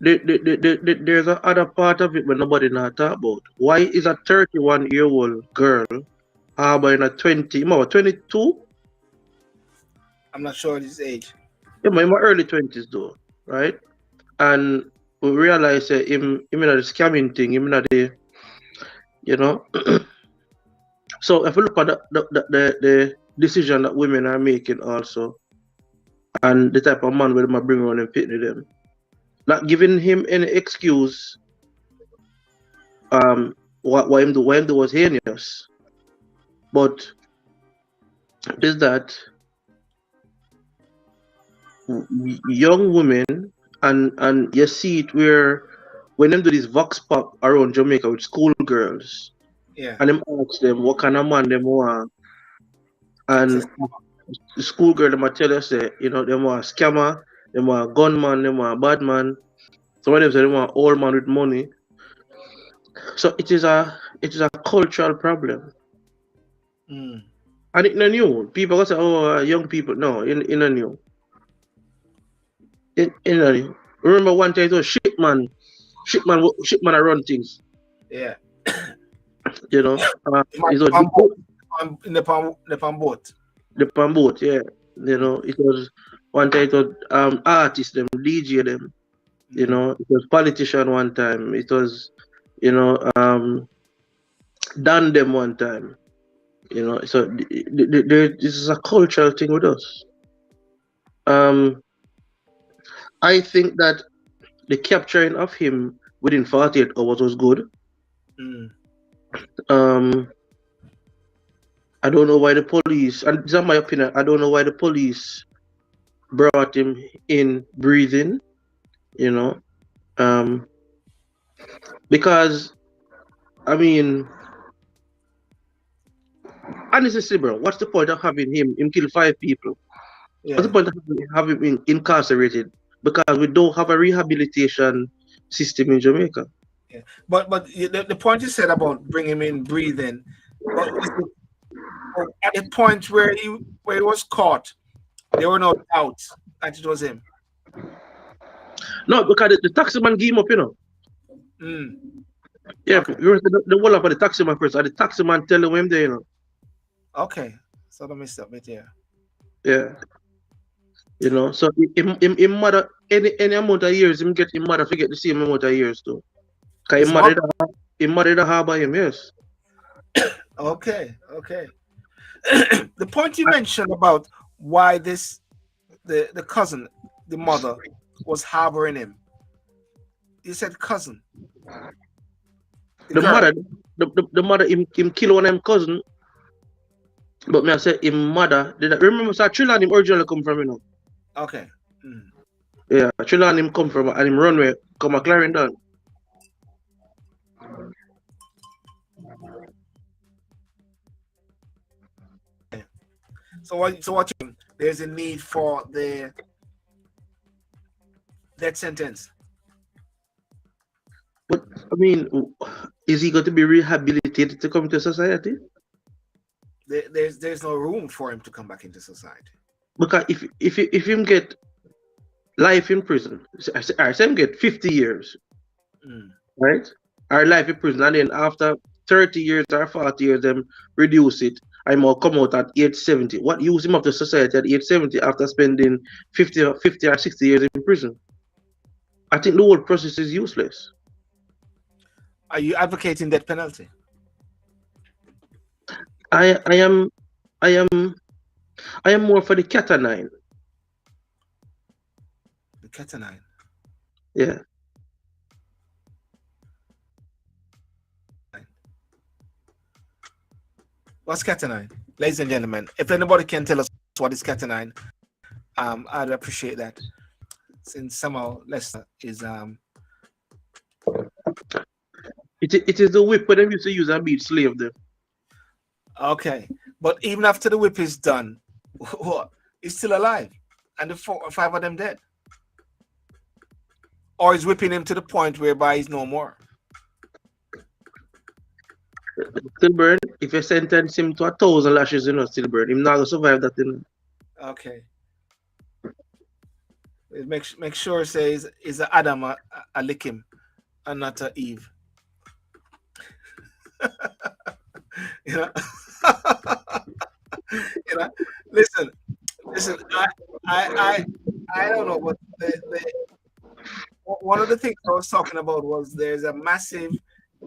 there's a other part of it when nobody not talk about. Why is a 31-year-old girl harboring a 22? I'm not sure his age. Yeah, in my early 20s though, right? And we realize that him in the scamming thing, him in the, you know. So if we look at the decision that women are making also, and the type of man where they might bring around and pitney them, not giving him any excuse why him do was heinous. But is that young women and you see it where when them do this vox pop around Jamaica with schoolgirls, Yeah. and them ask them what kind of man them want, and the schoolgirl them might tell us that them want a scammer, them want a gunman, them want a bad man. Some of them say they want old man with money. So it is a cultural problem. Mm. And it's not new. People go say, oh, young people. No, in a new. In a new. Remember one time it was shipman I run things. Yeah. You know. It was in the palm boat. The palm boat, yeah. You know, it was one time it was artists them, DJ them. You know, it was politician one time. It was, done them one time. You know, so this is a cultural thing with us. I think that the capturing of him within 48 hours was good. I don't know why the police, and this is my opinion, I don't know why the police brought him in breathing, because, I mean, honestly, bro, what's the point of having him kill 5 people? Yeah. What's the point of having him incarcerated? Because we don't have a rehabilitation system in Jamaica. Yeah. But the point you said about bringing him in breathing, at the point where he was caught, there were no doubts that it was him. No, because the taxi man gave him up, Yeah, okay. The whole up of the taxi man first, and the taxi man tell him there, Okay, so let me stop it here. Yeah. So him mother any amount of years, him get him mother forget the same amount of years too. Because him mother the harbor him, yes. Okay. The point you mentioned about why the cousin, the mother, was harboring him. You said cousin. The mother him kill one of him cousin. But me I say him mother remember so Trillan him originally come from, Okay. Yeah, Trillan him come from and him runway come a Clarendon. So what there's a need for the death sentence. But I mean, is he going to be rehabilitated to come to society? There's no room for him to come back into society. Because if him get life in prison, I say him get 50 years, right? Or life in prison, and then after 30 years or 40 years, them reduce it. I might come out at age 70. What use him up to society at age 70 after spending 50 or 60 years in prison? I think the whole process is useless. Are you advocating death penalty? I am more for the Catalan. The Catalan. Yeah. What's Catalan? Ladies and gentlemen, if anybody can tell us what is Catalan, I'd appreciate that. Since somehow Lester is It is the whip that them used to use and beat slave them. Okay, but even after the whip is done, what? He's still alive, and the 4 or 5 of them dead, or he's whipping him to the point whereby he's no more. Still burn. If you sentence him to 1,000 lashes, still burn. Him not gonna survive that, Okay. Make sure it says is a Adam a lick him, and not a Eve. Listen, Listen, I don't know, but one of the things I was talking about was there's a massive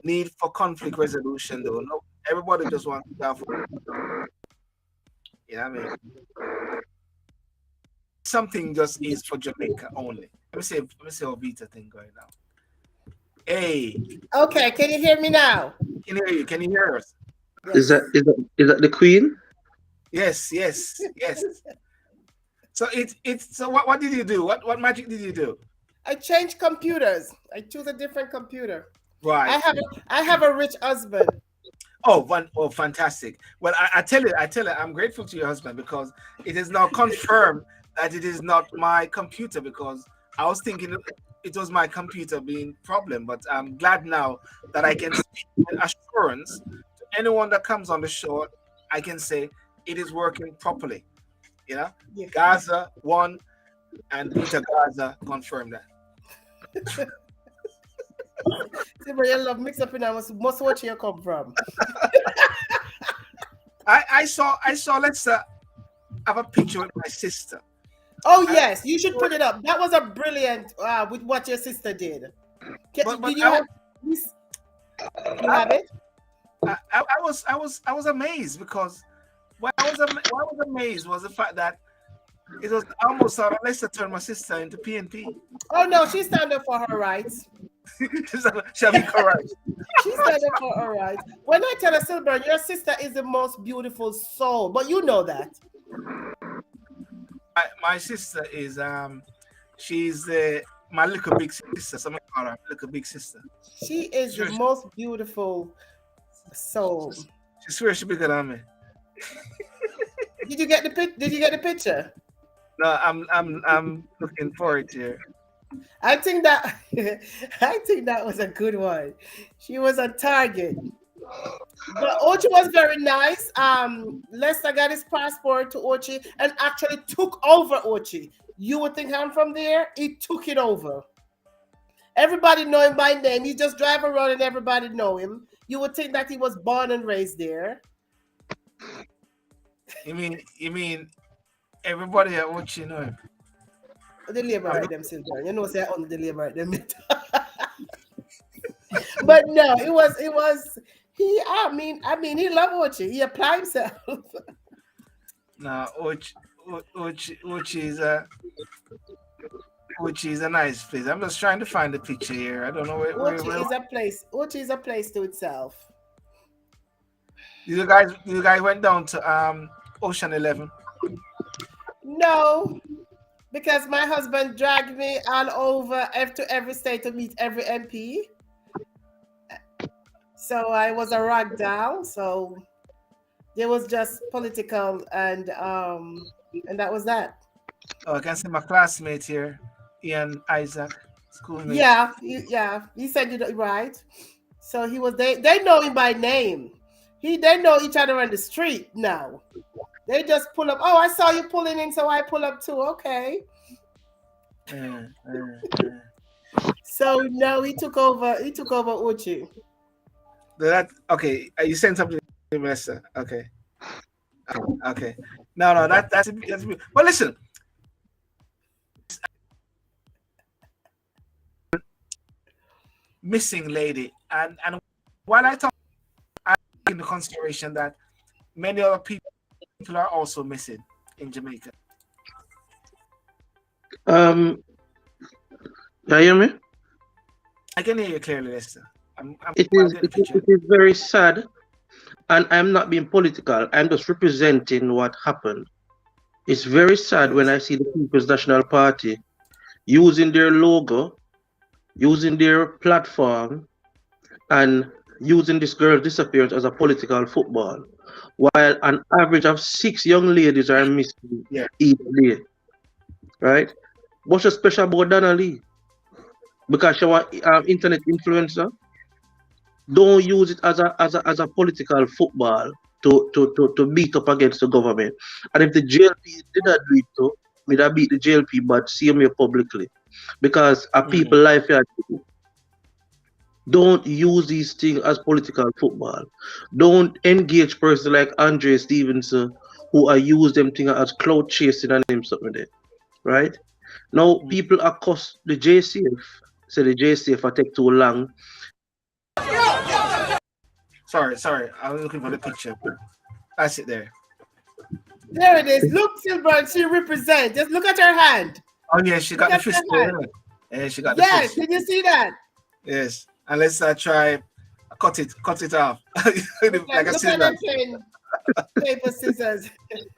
need for conflict resolution, though. No, everybody just wants to have, you know what I mean? Something just is for Jamaica only. Let me see how Vita thing going now. Hey, Okay, can you hear me now? can hear you? Can you hear us? Is that the Queen? Yes. So so what did you do? What magic did you do? I changed computers. I choose a different computer. Right. I have a rich husband. Oh, fantastic. Well, I tell you, I'm grateful to your husband because it is now confirmed that it is not my computer, because I was thinking it was my computer being problem, but I'm glad now that I can speak with assurance to anyone that comes on the show. I can say it is working properly. You know, Yeah. Gaza won, and Peter Gaza confirmed that. See, but you love mix up in I must watch you come from. I saw Let's have a picture with my sister. Oh yes, you should put it up. That was a brilliant with what your sister did. But Do you have this? You have it? I was amazed because what I was amazed was the fact that it was almost out of Leicester turned my sister into PNP. Oh no, she's standing for her rights. Shall be correct. She's standing for her rights. When I tell her, Silver, your sister is the most beautiful soul, but you know that. My sister is she's my little big sister. Some call her little big sister. She is the most beautiful soul. She swears she's bigger than me. Did you get the picture? No, I'm looking forward to it. I think that was a good one. She was a target. But Ochi was very nice. Lester got his passport to Ochi and actually took over Ochi. You would think I'm from there. He took it over. Everybody know him by name. He just drive around and everybody know him. You would think that he was born and raised there. You mean everybody at Ochi know him? The labor right them silver. You know, say only the labor right them. But no, it was he. I mean, he loved Ochi. He applied himself. No, Ochi is a nice place. I'm just trying to find the picture here. I don't know where. Ochi is a place. Ochi is a place to itself. You guys went down to Ocean 11. No, because my husband dragged me all over to every state to meet every MP. So I was a rag down. So there was just political and that was that. Oh, I can see my classmate here, Ian Isaac, schoolmate. Yeah, he said you right. So he was they know him by name. They know each other on the street now. They just pull up. Oh, I saw you pulling in, so I pull up too. Okay. So now he took over Uchi. That okay? You sent something to Melissa. Okay. Okay. No, that's but listen. Missing lady, and while I talk, I take into consideration that many other people are also missing in Jamaica. Can you hear me? I can hear you clearly, Lester. It is very sad, and I'm not being political. I'm just representing what happened. It's very sad when I see the People's National Party using their logo, using their platform, and using this girl's disappearance as a political football, while an average of 6 young ladies are missing each day. Right? What's so special about Donna Lee? Because she was internet influencer. Don't use it as a political football to beat up against the government. And if the JLP did not do it, so we'd have beat the JLP, but see me publicly. Because people life here. Don't use these things as political football. Don't engage person like Andre Stevenson who are use them thing as cloud chasing and them something there, right? Now people accost the JCF, say the JCF take too long. Sorry, I was looking for the picture. That's it there. There it is. Look, Silver, she represents. Just look at her hand. Oh yeah, she got the fist. Yeah, she got the Yes, fist. did you see that? Yes, and let's try cut it off like a Look at scissor. them saying paper scissors.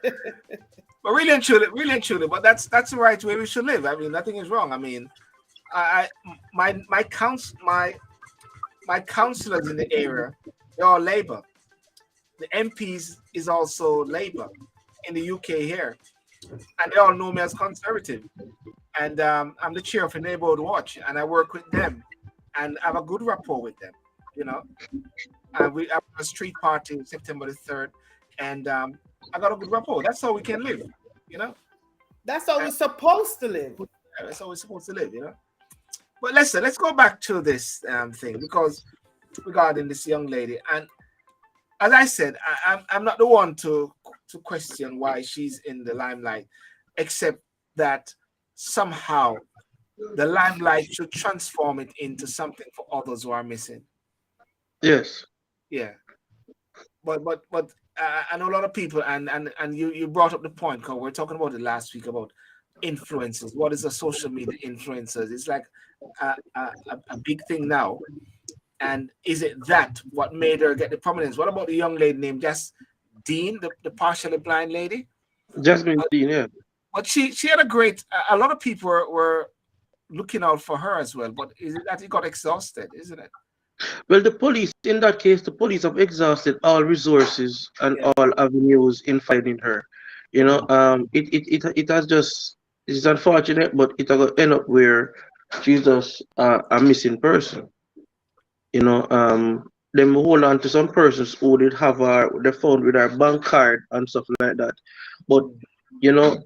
But really and truly, but that's the right way we should live. I mean, nothing is wrong. I mean, my councillors in the area, they're all Labour. The MPs is also Labour in the UK here, and they all know me as Conservative. And I'm the chair of a neighborhood watch, and I work with them, and I have a good rapport with them. You know, we have a street party September the 3rd, and I got a good rapport. That's how we can live. You know, That's how we're supposed to live. that's how we're supposed to live. You know. But let's go back to this thing, because regarding this young lady, and as I said, I'm not the one to question why she's in the limelight, except that somehow the limelight should transform it into something for others who are missing. Yes. Yeah. But I know a lot of people, and you brought up the point, because we're talking about it last week about influencers. What is a social media influencers? It's like a big thing now. And is it that what made her get the prominence? What about the young lady named Dean, the partially blind lady? Jasmine Dean, yeah. But she had a lot of people were looking out for her as well. But is it that it got exhausted, isn't it? Well, the police, in that case, the police have exhausted all resources and all avenues in finding her. You know, it has just, it's unfortunate, but it will end up where she's just a missing person. You know, them hold on to some persons who did have they found with our bank card and stuff like that. But you know,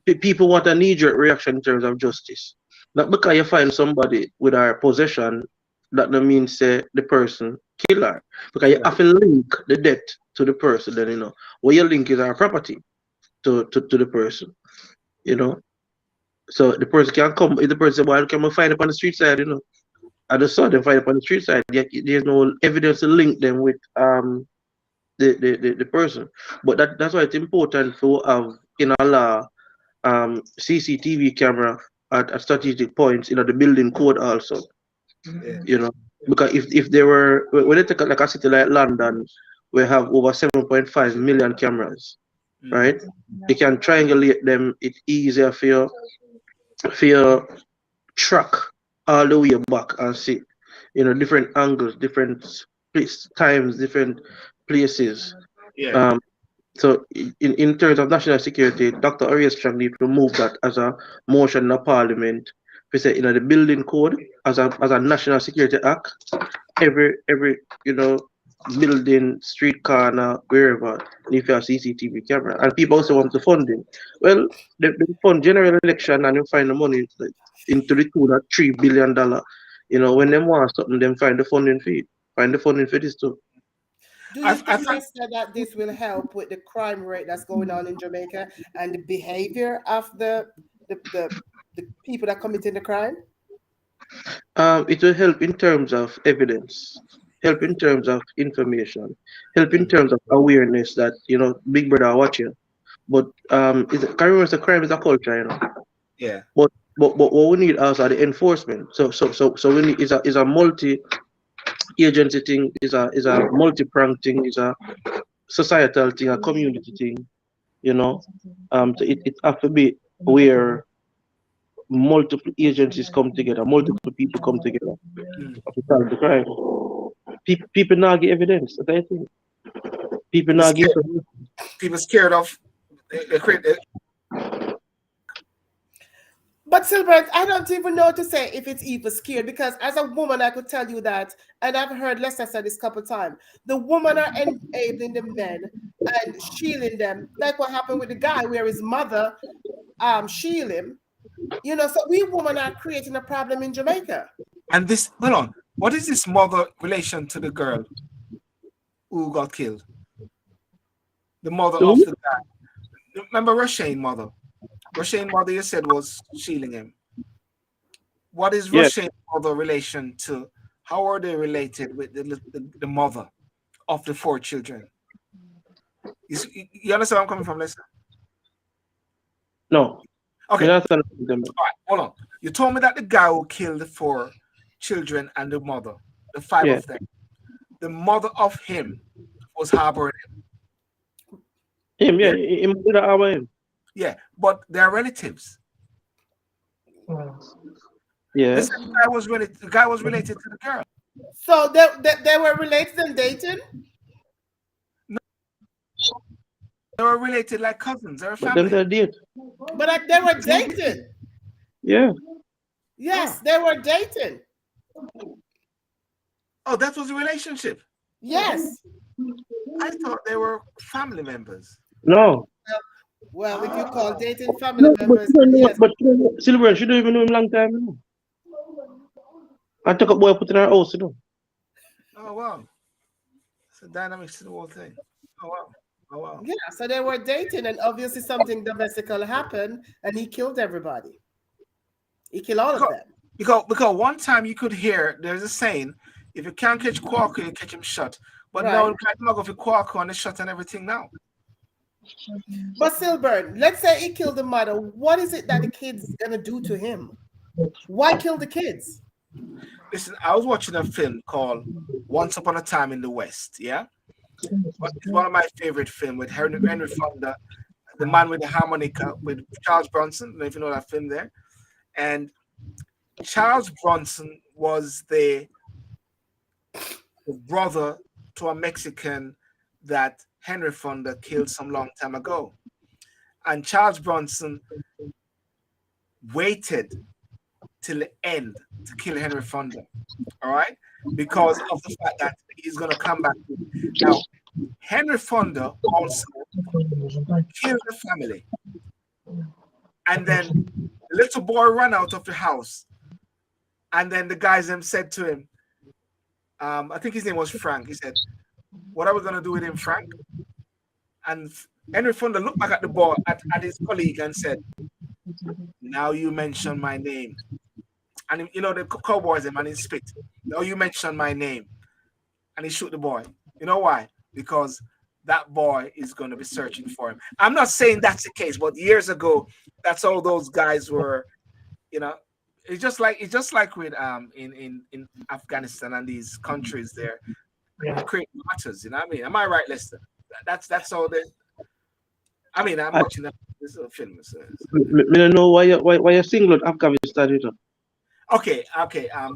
people want a knee-jerk reaction in terms of justice. Not because you find somebody with our possession, that don't mean say the person kill her. Because you have to link the death to the person. Then you know, what you link is our property to the person. You know, so the person can come. If the person say, "Well, come and find it on the street side," you know. I just saw them find up on the street side. Yet there's no evidence to link them with the person. But that's why it's important to have in our law CCTV camera at strategic points, you know, the building code also. Yeah. You know, because if they were, when they take like a city like London, we have over 7.5 million cameras, right? You can triangulate them. It's easier for your track all the way back and see, you know, different angles, different times, different places. Yeah. So in terms of national security, Dr. Arias Strong need to move that as a motion in the parliament. We say, you know, the building code as a national security act, every you know, building, street corner, wherever, if you have CCTV camera. And people also want the funding. Well, they fund general election and you find the money into the tune of $3 billion. You know, when they want something, them find the funding for it. Find the funding for this too. Do you think, Lester, that this will help with the crime rate that's going on in Jamaica and the behavior of the people that committed the crime? It will help in terms of evidence, help in terms of information, help in terms of awareness that, you know, Big Brother are watching. But remember, the crime is a culture, you know. Yeah. But what we need also are the enforcement. So we need is a multi-agency thing, is a multi-pronged thing, is a societal thing, a community thing, you know. So it have to be where multiple agencies come together, multiple people come together to solve the crime. People now give evidence, that's the thing. People now give people scared of But Silbert, I don't even know to say if it's even scared, because as a woman, I could tell you that, and I've heard Lester say this a couple of times, the women are enabling the men and shielding them, like what happened with the guy where his mother shielded him. You know, so we women are creating a problem in Jamaica. And this, hold on, what is this mother relation to the girl who got killed? The mother of the guy. Remember Rushane mother? Rushane mother you said was shielding him. What is Yeah. Rushane mother relation to? How are they related with the mother of the 4 children? You understand where I'm coming from, Lester? No. Okay. Me not understand them. All right, hold on. You told me that the guy who killed the 4 children and the mother, the 5 Yeah. of them, the mother of him was harboring him. Him, yeah, Yeah. him did our him. Yeah, but they're relatives. Yeah. This guy was related. The guy was related to the girl. So they were related and dating? They were related like cousins. They're a But them family. they did. But they were dating. Yeah. Yes, they were dating. Oh, that was a relationship. Yes. I thought they were family members. No. Well, if you call dating family No, but members, you don't know, yes. but Silver, she don't even know him long time, you know. I took a boy put in her house, you know. Oh wow, it's a dynamics to the whole thing. Oh wow, oh wow. Yeah, so they were dating, and obviously something domestical happened, and he killed everybody. He killed all of them. Because one time you could hear there's a saying, if you can't catch Quarker, you catch him shut. But Right. now you can't go for Quarker on the shut and everything now. But Silburn, let's say he killed the mother. What is it that the kids gonna do to him? Why kill the kids? Listen, I was watching a film called Once Upon a Time in the West. Yeah, but it's one of my favorite films with Henry Fonda, the man with the harmonica, with Charles Bronson. I don't know if you know that film there. And Charles Bronson was the brother to a Mexican that Henry Fonda killed some long time ago. And Charles Bronson waited till the end to kill Henry Fonda. All right? Because of the fact that he's going to come back. Now, Henry Fonda also killed the family. And then the little boy ran out of the house. And then the guys them said to him, I think his name was Frank. He said, "What are we gonna do with him, Frank?" And Henry Fonda looked back at the boy, at his colleague, and said, "Now you mention my name." And you know the cowboys him and he spit. "Now you mention my name," and he shoot the boy. You know why? Because that boy is going to be searching for him. I'm not saying that's the case, but years ago, that's all those guys were. You know, it's just like with in Afghanistan and these countries there, create martyrs. You know what I mean? Am I right, Lester? That's all they. I mean, I'm watching this film. So. I don't know why you single out Afghanistan, you know. Okay,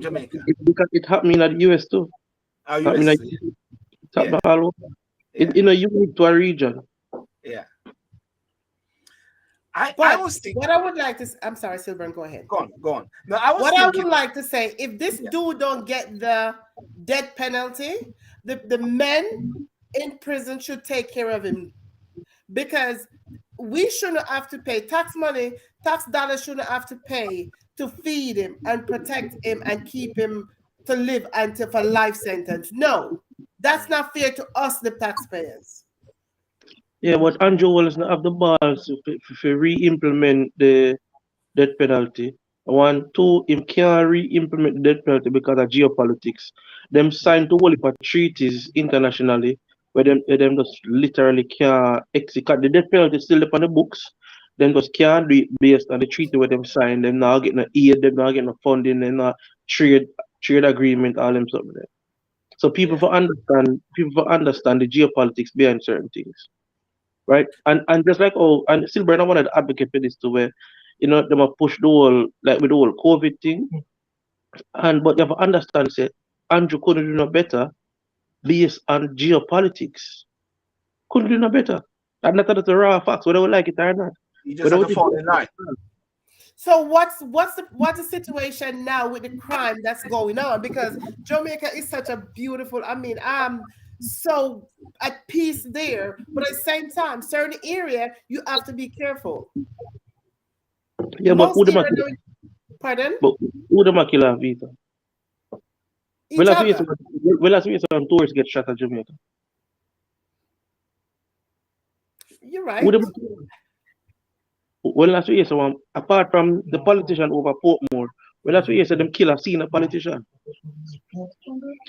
Jamaica. Because it happened in the US too. Oh, It happened US. it happened all over. It, you know, unique to a region. Yeah. I was thinking. What I would like to, I'm sorry, Silburn, go ahead. Go on. No, I was What thinking. I would like to say, if this dude don't get the death penalty, the men in prison should take care of him, because we shouldn't have to pay tax money. Tax dollars shouldn't have to pay to feed him and protect him and keep him to live until for life sentence. No, that's not fair to us, the taxpayers. Yeah, but Andrew Wallace not have the balls to re-implement the death penalty. 1, 2, him can't re-implement the death penalty because of geopolitics. Them signed to all of treaties internationally where them just literally can't execute. The death penalty is still up on the books. Them just can't do it based on the treaty where them signed. Them not getting no aid, them not getting no funding, them not trade agreement, all them something there. So people for understand the geopolitics behind certain things. Right? And just like and Silver, I wanted to advocate for this too, where them have pushed the whole, like with the whole COVID thing. But you have to understand, say, Andrew couldn't do no better based on geopolitics. Couldn't do no better. And that's the raw facts, whether we like it or not. You just have to fall in line. So what's the situation now with the crime that's going on? Because Jamaica is such a beautiful, I'm so at peace there, but at the same time, certain area you have to be careful. Yeah, but who the pardon? But who the killer visa? We'll see some tourists get shot at Jamaica. You're right. Well, last year, so apart from the politician over Portmore, well, last year, so them kill a senior politician.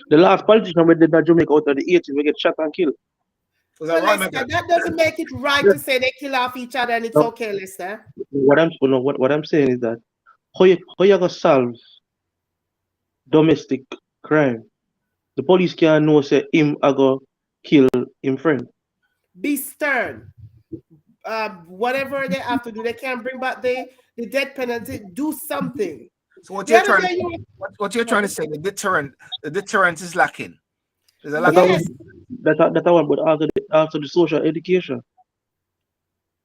The last politician we did that Jamaica out of the 80s, we get shot and killed. Was Well, that Roy Lester, McGann? that doesn't make it right to say they kill off each other and it's No. okay, Lester. What I'm saying is that how you gonna solve domestic crime? The police can't know say him a go kill him friend. Be stern. Whatever they have to do, they can't bring back the death penalty. Do something. So what The you're other trying day what you're trying to say, the deterrent is lacking. There's a lack That of Yes. that one, but also the social education.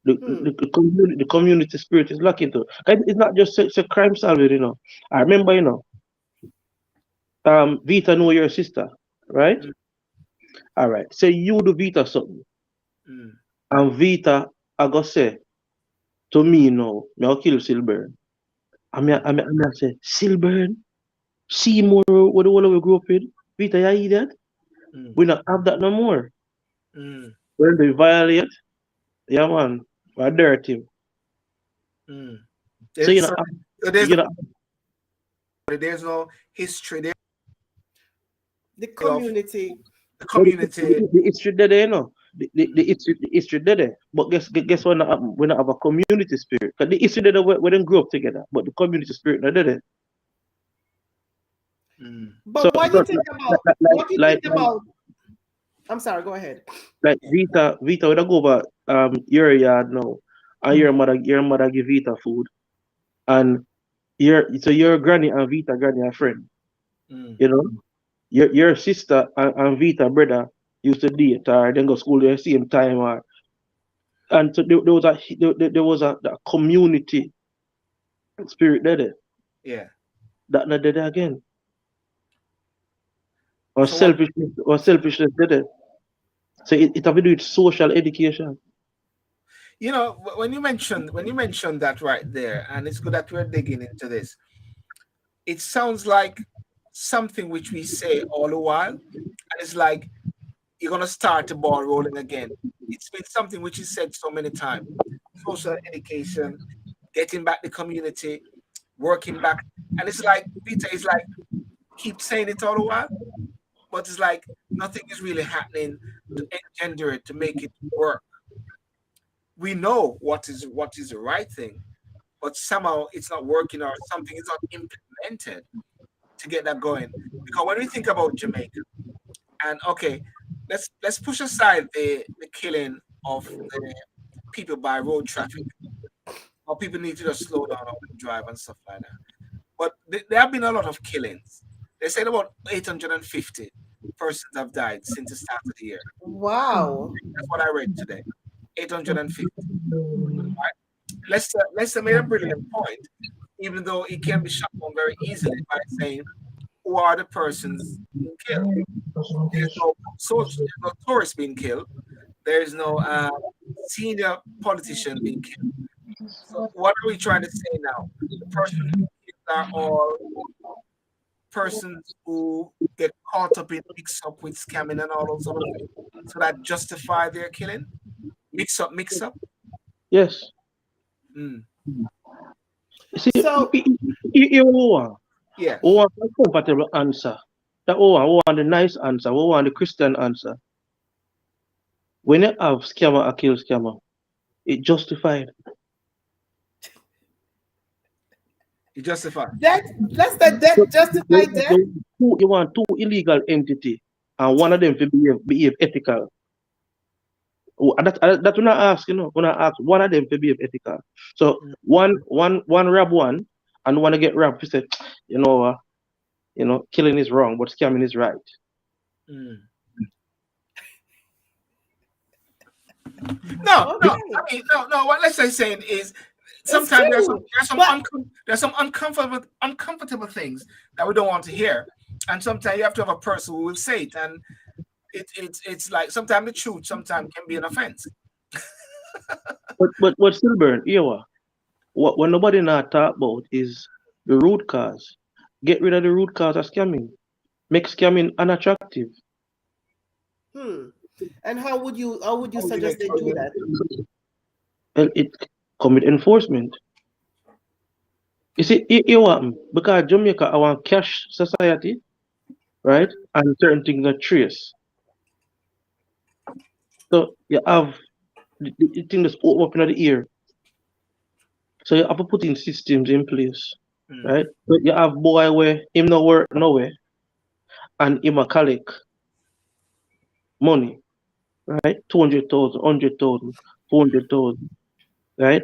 The community spirit is lacking too. And it's not just it's a crime solving, you know. I remember, you know, Vita know your sister, right? Mm. All right. Say you do Vita something, Mm. and Vita I go say to me now, me I'll kill Silburn. I mean, I say Silburn, Seymour, what the one we grew up with. Vita, you eat that? Mm. We not have that no more. Mm. When they violate, yeah man, we're dirty. Mm. So you know, So there's you know, no history there. the community. The community. the history there, you know. The history there. But guess what? We not have a community spirit. Cause the history there, we didn't grow up together. But the community spirit not there. Mm. But So what do you think about what do you like think about I'm sorry, go ahead. like Vita, when I go over your yard now, and your mother give Vita food, and your granny and Vita granny are friend. Mm. You know, your sister and Vita brother used to date or then go school at the same time or and so there was a community spirit there Yeah. that not there again. Or So what, selfishness there. So it have to do with social education. you know, when you mentioned that right there, and it's good that we're digging into this, it sounds like something which we say all the while, and it's like you're gonna start the ball rolling again. It's been something which is said so many times. Social education, getting back the community, working back. And it's like Peter is like keep saying it all the while, but it's like nothing is really happening to engender it to make it work. We know what is the right thing, but somehow it's not working or something is not implemented to get that going. Because when we think about Jamaica, and okay, let's push aside the killing of the people by road traffic, or people need to just slow down or drive and stuff like that. But there have been a lot of killings. They said about 850 persons have died since the start of the year. Wow. That's what I read today. 850. Right? Lester made a brilliant point, even though it can be shut down very easily by saying who are the persons being killed. There's no tourists being killed. There's no senior politician being killed. So what are we trying to say now? The persons being killed are all persons who get caught up in mix up with scamming and all those other things. So that justify their killing? Mix up. Yes. Mm. See, So you want Yeah. a comfortable answer. That we want the nice answer. We want the Christian answer. When you have scammer or kill scammer, it justified. You justify. that that justified that. You want two illegal entity, and one of them to behave ethical. That we not ask, you know. We not ask one of them to behave ethical. So one rob one, and one to get robbed. We say, you know, killing is wrong, but scamming is right. Mm. No. Okay. I mean, no. What let's say saying is sometimes there's some uncomfortable things that we don't want to hear, and sometimes you have to have a person who will say it, and it's like sometimes the truth sometimes can be an offense. But Silburn, what nobody not talk about is the root cause. Get rid of the root cause of scamming. Make scamming unattractive. And how would you suggest they do that? Well, come with enforcement. You see, you want because Jamaica I want cash society, right? And certain things are trace. So you have the thing that's open in the ear. So you have to put in systems in place, right? But you have boy where him no work nowhere and him a collect money, right? 200,000, 100,000, 400,000, right?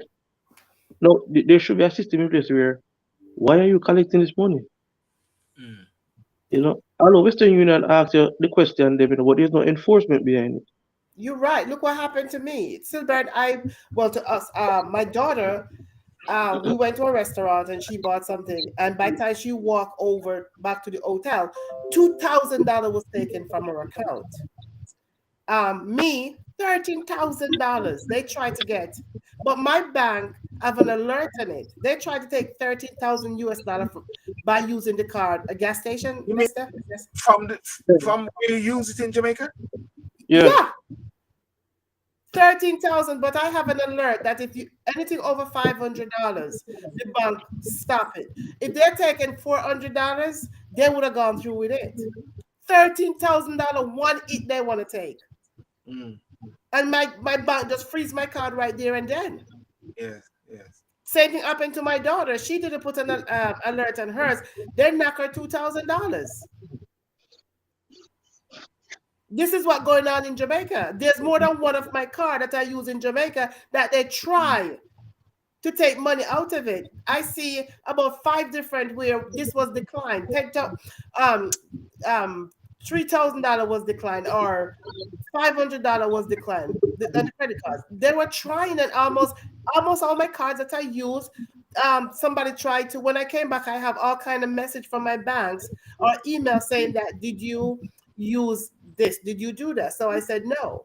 No, there should be a system in place where why are you collecting this money? You know, I know Western Union asks you the question, David, but there's no enforcement behind it. You're right. Look what happened to me. Silbert, to us, my daughter, we went to a restaurant and she bought something. And by the time she walked over back to the hotel, $2,000 was taken from her account. Me, $13,000 they tried to get. But my bank have an alert on it. They tried to take 13,000 US dollar by using the card. A gas station, You mean mister? Yes. from where you use it in Jamaica? Yeah. 13,000, but I have an alert that if you anything over $500, the bank stop it. If they're taking $400, they would have gone through with it. $13,000 one hit they want to take. And my bank just freeze my card right there and then. Yes. Same thing happened to my daughter. She didn't put an alert on hers. They knock her $2,000. This is what's going on in Jamaica. There's more than one of my cards that I use in Jamaica that they try to take money out of it. I see about 5 different where this was declined. $3,000 was declined or $500 was declined. The credit cards. They were trying and almost all my cards that I use. Somebody tried to. When I came back, I have all kind of message from my banks or email saying that did you use this? Did you do that? So I said no.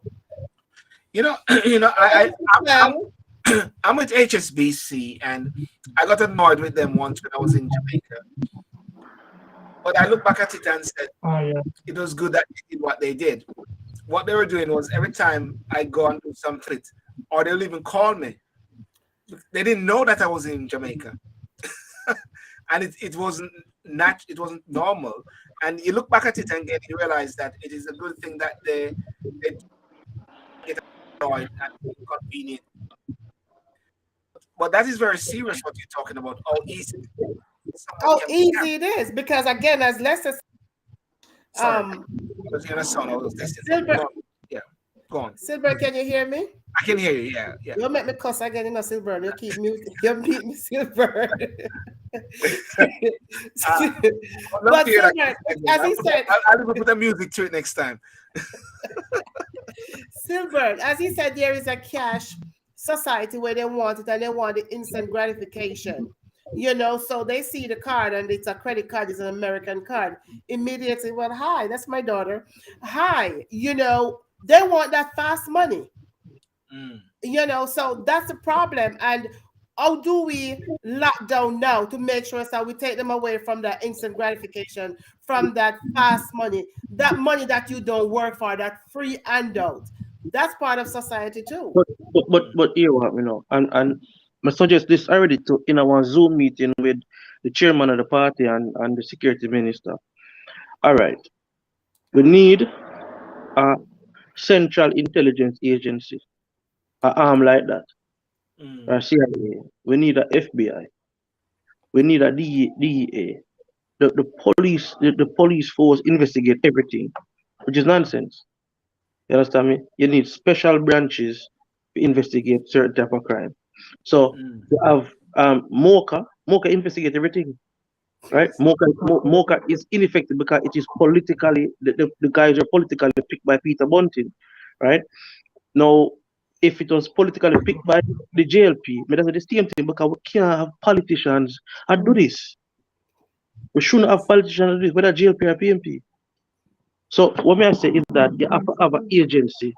I'm with HSBC, and I got annoyed with them once when I was in Jamaica. But I look back at it and said, it was good that they did what they did. What they were doing was every time I go and do something, or they'll even call me. They didn't know that I was in Jamaica, and it wasn't normal. And you look back at it and again, you realize that it is a good thing that they get annoyed and inconvenient. But that is very serious what you're talking about. How easy it is, because again, as Lester Silver, yeah, go on. Silver, can you hear me? I can hear you, yeah. You'll make me cuss again, Silver. You keep muting. You beat me, Silver. But Silver, as he said, I'll put the music to it next time. Silver, as he said, there is a cash society where they want it and they want the instant gratification. So they see the card and it's a credit card, it's an American card. Immediately, well, hi, that's my daughter. Hi, they want that fast money. So that's the problem. And how do we lock down now to make sure that we take them away from that instant gratification, from that fast money, that money that you don't work for, that free handout? That's part of society too. But and I suggest this already in our Zoom meeting with the chairman of the party and the security minister. All right, we need a central intelligence agency, an arm like that. CIA. We need a FBI. We need a DEA. The police force investigate everything, which is nonsense. You understand me? You need special branches to investigate certain type of crime. So you have Mocha investigate everything, right? Mocha is ineffective because it is politically the guys are politically picked by Peter Bunting, right? Now, if it was politically picked by the JLP, but that's the same thing because we can't have politicians do this. We shouldn't have politicians do this, whether JLP or PMP. So what I say is that you have to have an agency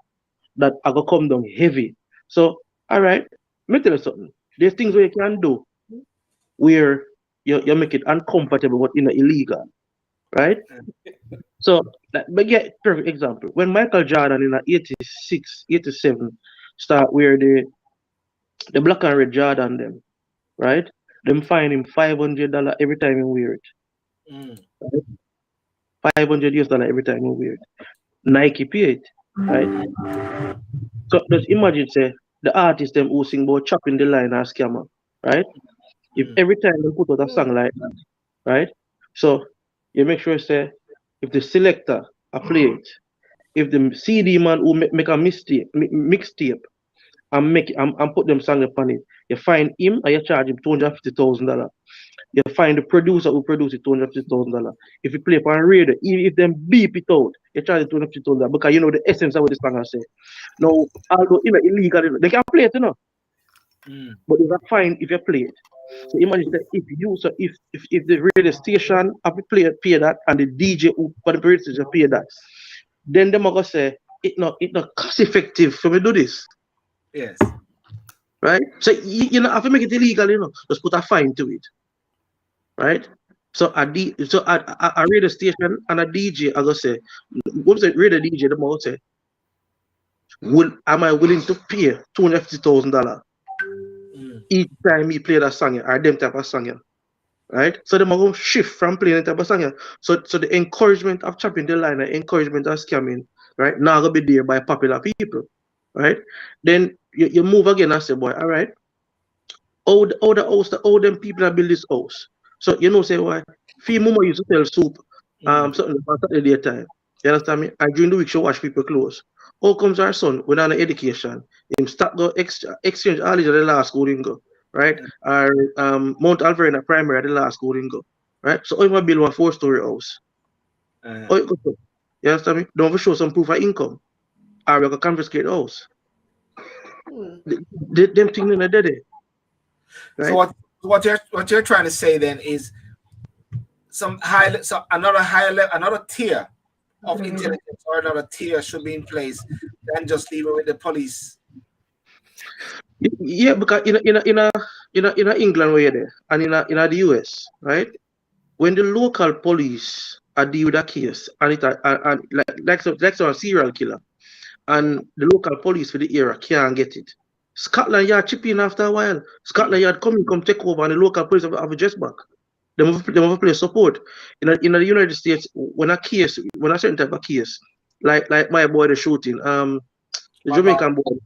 that are gonna come down heavy. So all right, let me tell you something. There's things where you can do where you make it uncomfortable but illegal, right? So but get perfect example. When Michael Jordan in 86, 87 start wear the the black and red Jordan them, right? Them fine him $500 every time he wear it. Mm. $500 every time he wear it. Nike pay it, right? So just imagine say the artist them who sing about chopping the line or scammer, right? If every time they put out a song like that, right? So you make sure say if the selector play it, if the CD man who make a mixtape and put them song upon it, you find him and you charge him $250,000. You find the producer who produce it $250,000. If you play upon radio, even if them beep it out, you charge it $250,000 because you know the essence of what the song I say. Now, although illegal, they can play it, you know. But it's a fine if you play it. So imagine that if the radio station have to pay that and the DJ who for the radio station pay that, then them are gonna say it not cost effective for me to do this. Yes. Right? So you know have to make it illegal, you know. Just put a fine to it. Right? So a radio station and a DJ I gonna say, what's the radio DJ them gonna say? Am I willing to pay $250,000 each time he play that song or them type of song? Right? So them are going to shift from playing that type of song. So the encouragement of chopping the line and encouragement of scamming, right, now gonna be there by popular people. Right? Then you move again and say, boy, all right, all them people that build this house. So you know, say why Fee Mama used to sell soup something about Saturday time. You understand me? And during the week she wash people clothes. How comes our son without an education? Him start go exchange college at the last school in go, right? Or Mount Alverna primary at the last school in go, right? So how you build one 4-story house? You understand me? Don't show some proof of income. Or you can confiscate the house. Them things in the day. Right? So what you're trying to say then is another tier of intelligence or another tier should be in place than just leave it with the police. Yeah, because in England where you're there and in the US, right? When the local police are deal with a case and like a serial killer, and the local police for the area can't get it, Scotland Yard chip in after a while. Scotland Yard come take over and the local police have a just back. They have to play support. In the United States, when a certain type of case, like my boy the shooting, the Jamaican boy.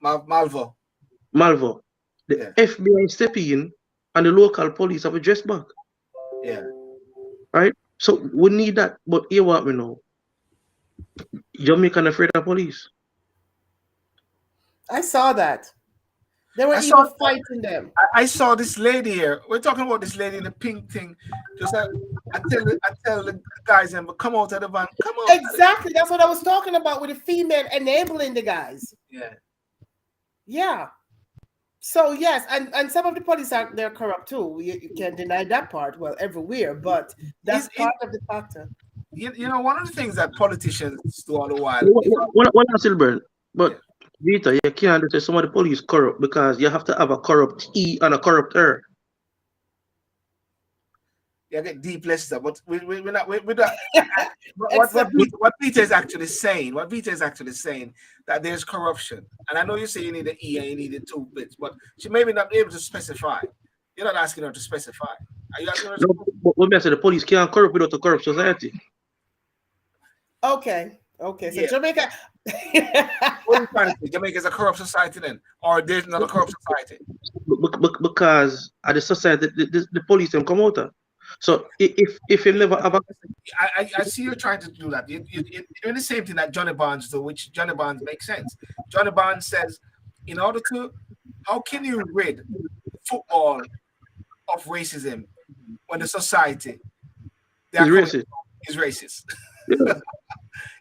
Malvo. The FBI step in and the local police have a dress back. Yeah. Right? So we need that. But here what we know. Jamaican afraid of police. I saw that. They were even fighting them. I saw this lady here. We're talking about this lady in the pink thing. Just I tell the guys, but come out of the van. Come on. Exactly. That's what I was talking about with the female enabling the guys. Yeah. Yeah. So yes, and some of the police they're corrupt too. You can't deny that part. Well, everywhere, but that's part of the factor. You know, one of the things that politicians do all the while. One still burn, but Vita, you can't say some of the police corrupt because you have to have a corrupt E and a corrupt R. Yeah, get deep Lester, but we're not. What Peter is actually saying, that there's corruption, and I know you say you need an E and you need the 2 bits, but she may be not able to specify. You're not asking her to specify. Are you asking her? No, but when I say the police can't corrupt without a corrupt society. Okay. So yeah. Jamaica. What are you trying to say? Jamaica is a corrupt society then, or there's not a corrupt society? Because at the society, the police can come out. So if you never have I see you trying to do that. You're doing the same thing that Johnny Barnes do, which Johnny Barnes makes sense. Johnny Barnes says, how can you rid football of racism when the society is racist?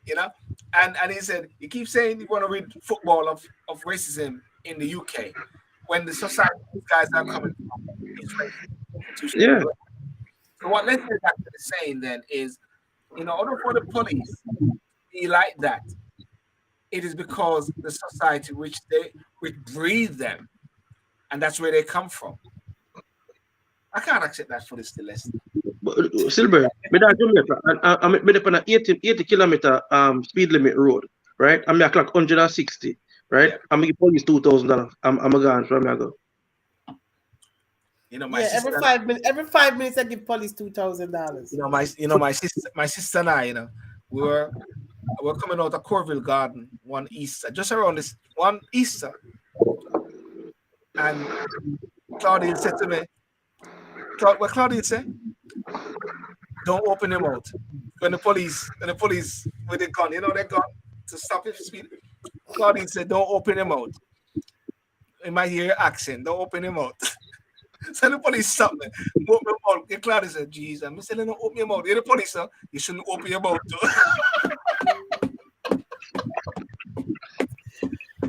Yeah. And he said, you keep saying you want to rid football of racism in the UK when the society these guys are coming from is racist. Yeah. So what Leslie is actually saying then is, in order for the police to be like that, it is because the society which breathe them, and that's where they come from. I can't accept that for this Leslie. Silver, I'm on an 80 kilometer speed limit road, right? I'm at clock 160, right? Yeah. I'm gonna give police $2,000. I'm gone from I go. You know, my Yeah, sister. every 5 minutes I give police $2,000. My sister and I, we're coming out of Corville Garden one Easter, just around this one Easter, and Claudia said to me, what Claudia said? Don't open your mouth. When the police with the gun, they're gun to stop his speed. Claudia said, don't open your mouth. You might hear your accent. Don't open your mouth. So the police stopped me. Open my mouth. And Claudia said, "Jeez, I'm saying don't open your mouth." You're the police, sir. You shouldn't open your mouth too.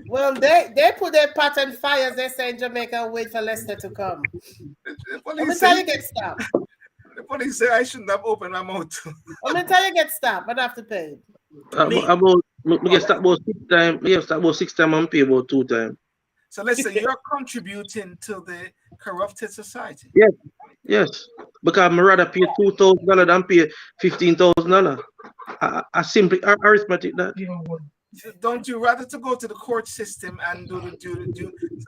Well, they put their pattern fires, they say in Jamaica, and wait for Lester to come. The How police many say, times you get stopped? the police say I shouldn't have opened my mouth too. How many times you get stopped? But I have to pay. We get start about 6 times. We have start about 6 times and pay about 2 times. So let's say you're contributing to the corrupted society. Yes. Because I'd rather pay $2,000 than pay $15,000. I simply arithmetic that. Don't you rather to go to the court system and do so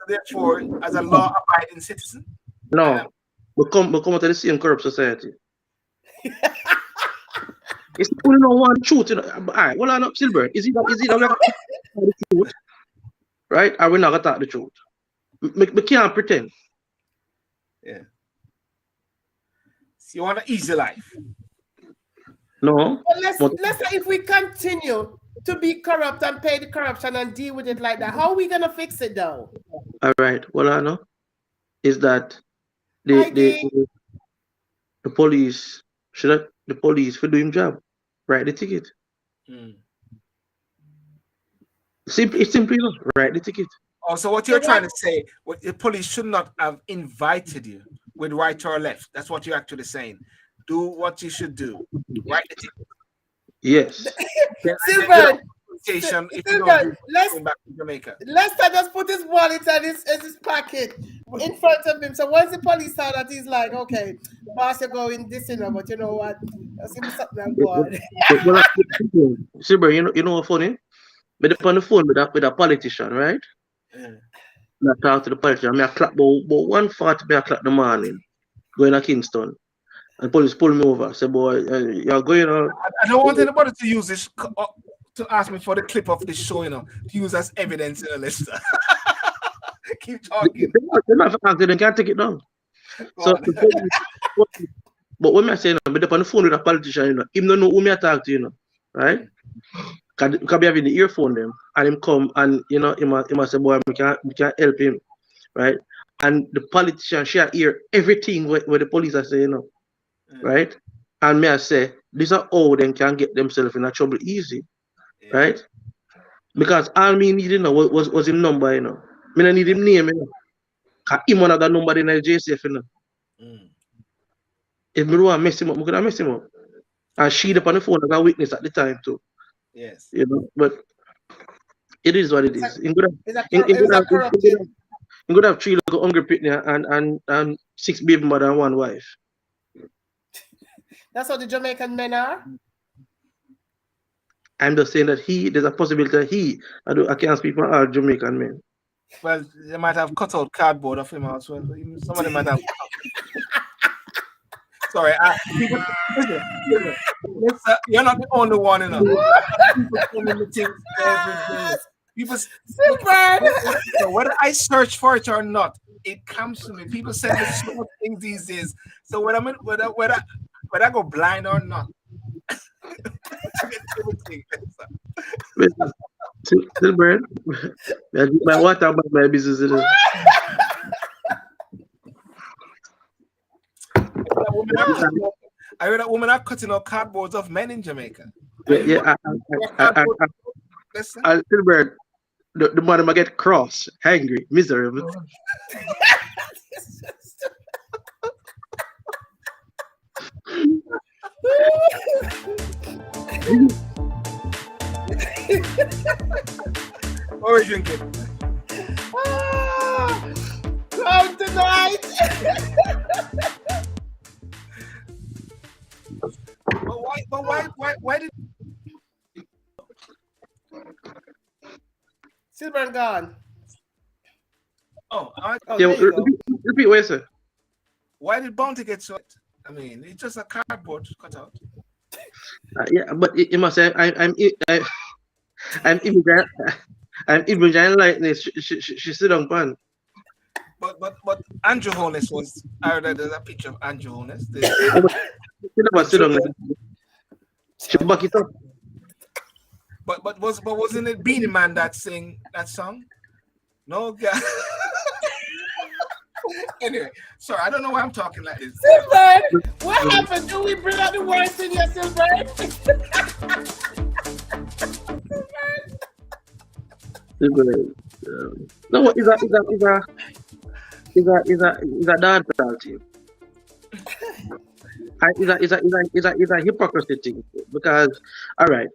therefore as a law-abiding citizen? No. We come out of the same corrupt society. It's only no one truth. All right, well, I'm not Silver. Is it that we're going to talk the truth? Right? Or we're not going to talk the truth? We can't pretend. Yeah. So you want an easy life? No. But let's say if we continue to be corrupt and pay the corruption and deal with it like that, how are we gonna fix it though? All right. Well, I know is that the police the police for doing job, write the ticket. It's simply enough. Write the ticket. Also, what you're trying to say, what the police should not have invited you with right or left. That's what you're actually saying. Do what you should do. Write the ticket. Yes. Silver, if you don't let's back to Jamaica. Lester just put his wallet and his pocket in front of him. So once the police saw that, he's like, okay, boss, you're going this, but you know what? Let's give me something I'm going. Silver, you know what's funny? But up on the phone with a politician, right? I talk to the politician. I clap about 1:40 o'clock in the morning, going to Kingston. And police pull me over. Say, boy, you're going on. I don't want anybody to use this to ask me for the clip of this show, to use as evidence in a list. Keep talking. They're not asking, they can't take it down. So, but when I say, I'm on the phone with a politician, him don't know who I talk to, right? Because be having the earphone them, and him come and he must say, boy, we can help him, right? And the politician share hear everything what the police are saying, right? And me I say, this is how they can get themselves in a trouble easy, right? Because all me needed was him number, Me don't need him name, Cause him one of the number in the JCF, If me want to mess him up, I'm gonna mess him up. And she up on the phone as a witness at the time too. Yes. But it is what it is. In good have 3 little hungry pitney and 6 baby mother and 1 wife. That's how the Jamaican men are. I'm just saying that there's a possibility that I can't speak for all Jamaican men. Well, they might have cut out cardboard of him as well. Some of them might have. Sorry, listen, you're not the only one, People so whether I search for it or not, it comes to me. People send me small things these days. So whether I go blind or not, Silver, my water about my business. I read that women are cutting out cardboards of men in Jamaica. Silver, the mother might get cross, angry, miserable. What are you drinking? Come tonight. But why did Silver and gone. Oh, Oh, Yeah, there you go. repeat what you said. why did Bounty get so? I mean, it's just a cardboard cutout. Yeah, but you must say I'm immigrant. I'm immigrant like this. She sit on pan. But Andrew Holness was. I heard that there's a picture of Andrew Holness. She never sit on like she back it up. But wasn't it Beanie Man that sang that song? No, God. Anyway, sorry, I don't know why I'm talking like this. Silver, what happened? Do we bring out the worst in your Silver? No, is a dancehall team. It's a hypocrisy thing because all right,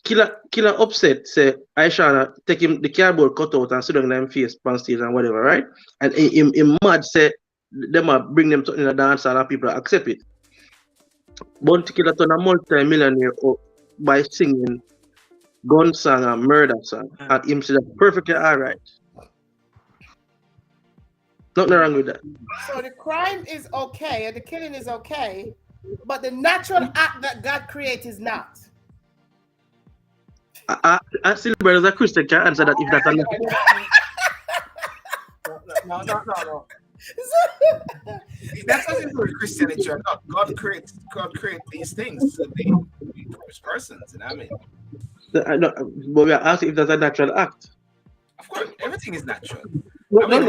killer upset say Aisha take him the cardboard cutout and sit on them face pan stage and whatever, right? And him mad say them bring them to in a dance and people accept it. Bounty Killer turn a multi-millionaire by singing gun song and murder song, and him say that perfectly alright. Nothing wrong with that. So the crime is okay and the killing is okay, but the natural act that God created is not. I still brothers a Christian can answer that if that's a No. That's nothing to do with Christianity or not. God creates these things. So they persons, and I mean, but we are asking if that's a natural act. of course, everything is natural. Walking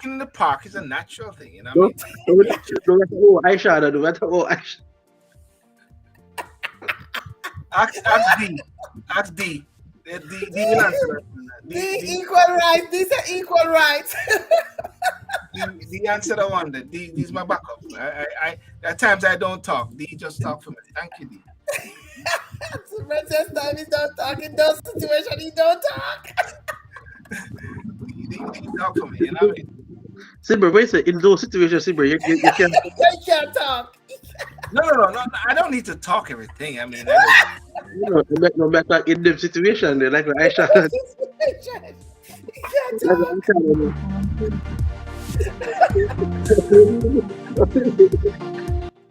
in the park is a natural thing, you know. Aisha. Ask D. The will answer that. Equal rights. These are equal rights. The answer the one that D's my backup. I at times I don't talk. D just talk for me. Thank you, D. Princess time he don't talk. In those situations he don't talk. D talk for me, you know what I mean? Silver, wait a second. In those situations, Silver, you can't. You can't talk. No. I don't need to talk everything. I mean, No matter in them situation, they like Aisha. You can't talk.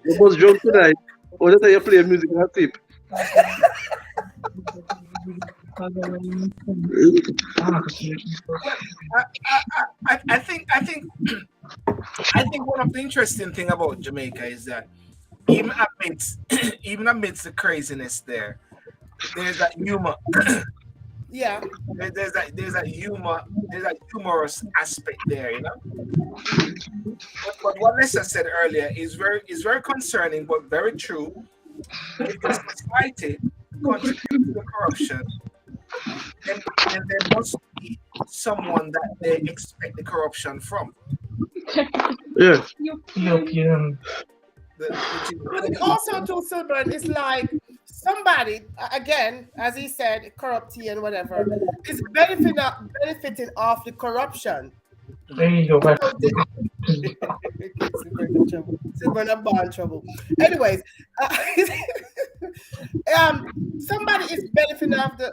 You must drunk tonight. Or that's how you play music and sleep. I think one of the interesting thing about Jamaica is that even amidst the craziness there's that humor. Yeah. There's that humorous aspect there, you know. But what Lisa said earlier is very concerning, but very true. If the society contributes to the corruption, then there must be someone that they expect the corruption from. Yeah. But also to Silver, it's like somebody, again, as he said, corruptee and whatever, is benefiting off the corruption. There you go. Silver not born trouble. Anyways, somebody is benefiting off the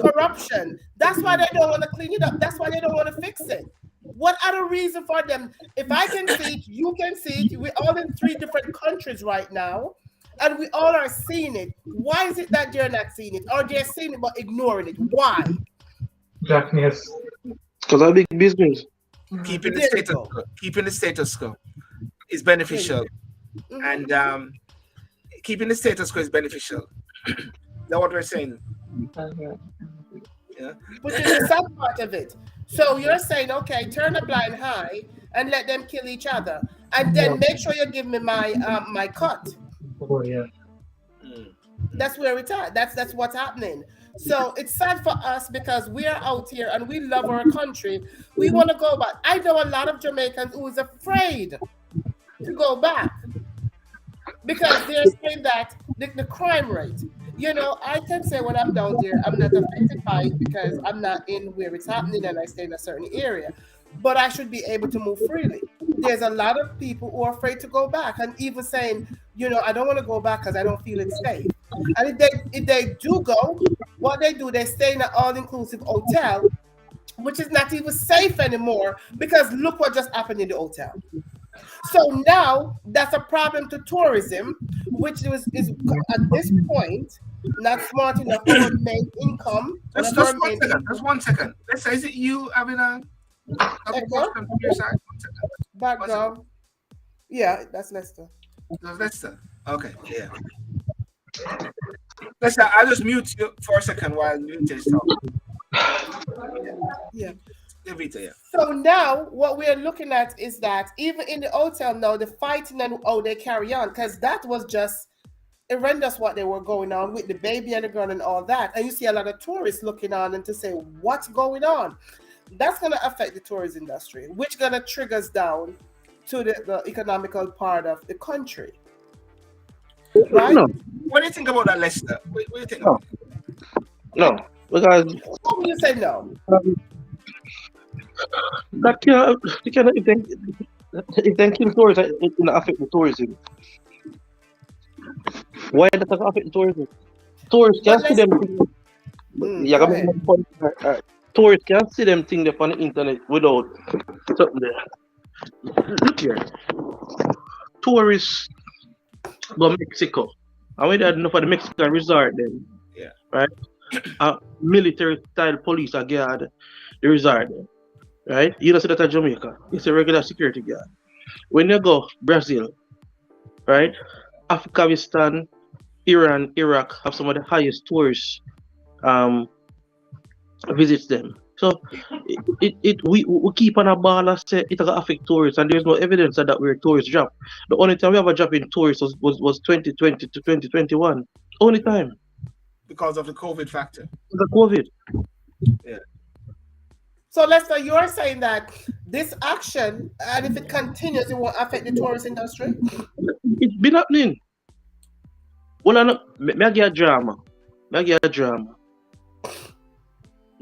corruption. That's why they don't want to clean it up. That's why they don't want to fix it. What other reason for them? If I can see it, you can see it. We're all in 3 different countries right now, and we all are seeing it. Why is it that they're not seeing it, or they're seeing it but ignoring it? Why? Darkness. Because of big business. Keeping the status quo is beneficial, and keeping the status quo is beneficial. That's what we're saying. Yeah. Which is the sad part of it. So you're saying, okay, turn a blind eye and let them kill each other, and then make sure you give me my cut. Oh yeah. That's where it's at. That's what's happening. So it's sad for us because we are out here and we love our country. We want to go back. I know a lot of Jamaicans who is afraid to go back because they're saying that the crime rate. You know, I can say when I'm down there, I'm not affected by it because I'm not in where it's happening and I stay in a certain area. But I should be able to move freely. There's a lot of people who are afraid to go back and even saying, you know, I don't want to go back because I don't feel it's safe. And if they do go, what they do, they stay in an all-inclusive hotel, which is not even safe anymore because look what just happened in the hotel. So now that's a problem to tourism, which is at this point not smart enough for main income. Just 1 second. Let's say, is it you having a question from your side? 1 second. Background. Yeah, that's Lester. That's Lester. Okay, yeah. Lester, I'll just mute you for a second while you just talk. Yeah. So now what we're looking at is that even in the hotel now, the fighting and how they carry on, because that was just horrendous what they were going on with the baby and the girl and all that. And you see a lot of tourists looking on and to say, what's going on? That's going to affect the tourism industry, which going to triggers down to the economical part of the country. Right? No. What do you think about that, Lester? What do you think about it? No. Because how will you say no? That if they kill tourists, it will affect the tourism. Why does that affect the tourism? Tourists can't see them. Tourists can't see them things on the internet without something there. Look here. Tourists go Mexico. And we had enough of the Mexican resort then. Yeah. Right? Military style police are guard the resort then. Right? You don't see that at Jamaica. It's a regular security guard. When you go Brazil, right? Afghanistan, Iran, Iraq have some of the highest tourists visits them. So we keep on a ball and say it will affect tourists, and there's no evidence that we're tourist drop. The only time we have a drop in tourists was 2020 to 2021. Only time. Because of the COVID factor. The COVID. Yeah. So Lester, you're saying that this action, and if it continues, it will affect the tourist industry? It's been happening. Well, I give a drama.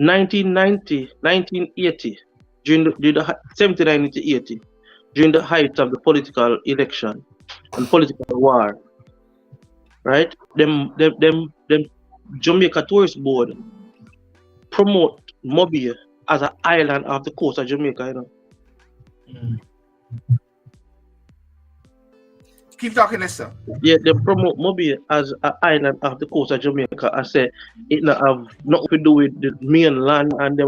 1990, 1980, during the 79 to 80, during the height of the political election and political war, right? Them Jamaica Tourist Board promote Mobile as an island off the coast of Jamaica, you know. Mm. Keep talking, Lester. Yeah, they promote Mobile as an island off the coast of Jamaica. I say it not have nothing to do with the mainland, and they're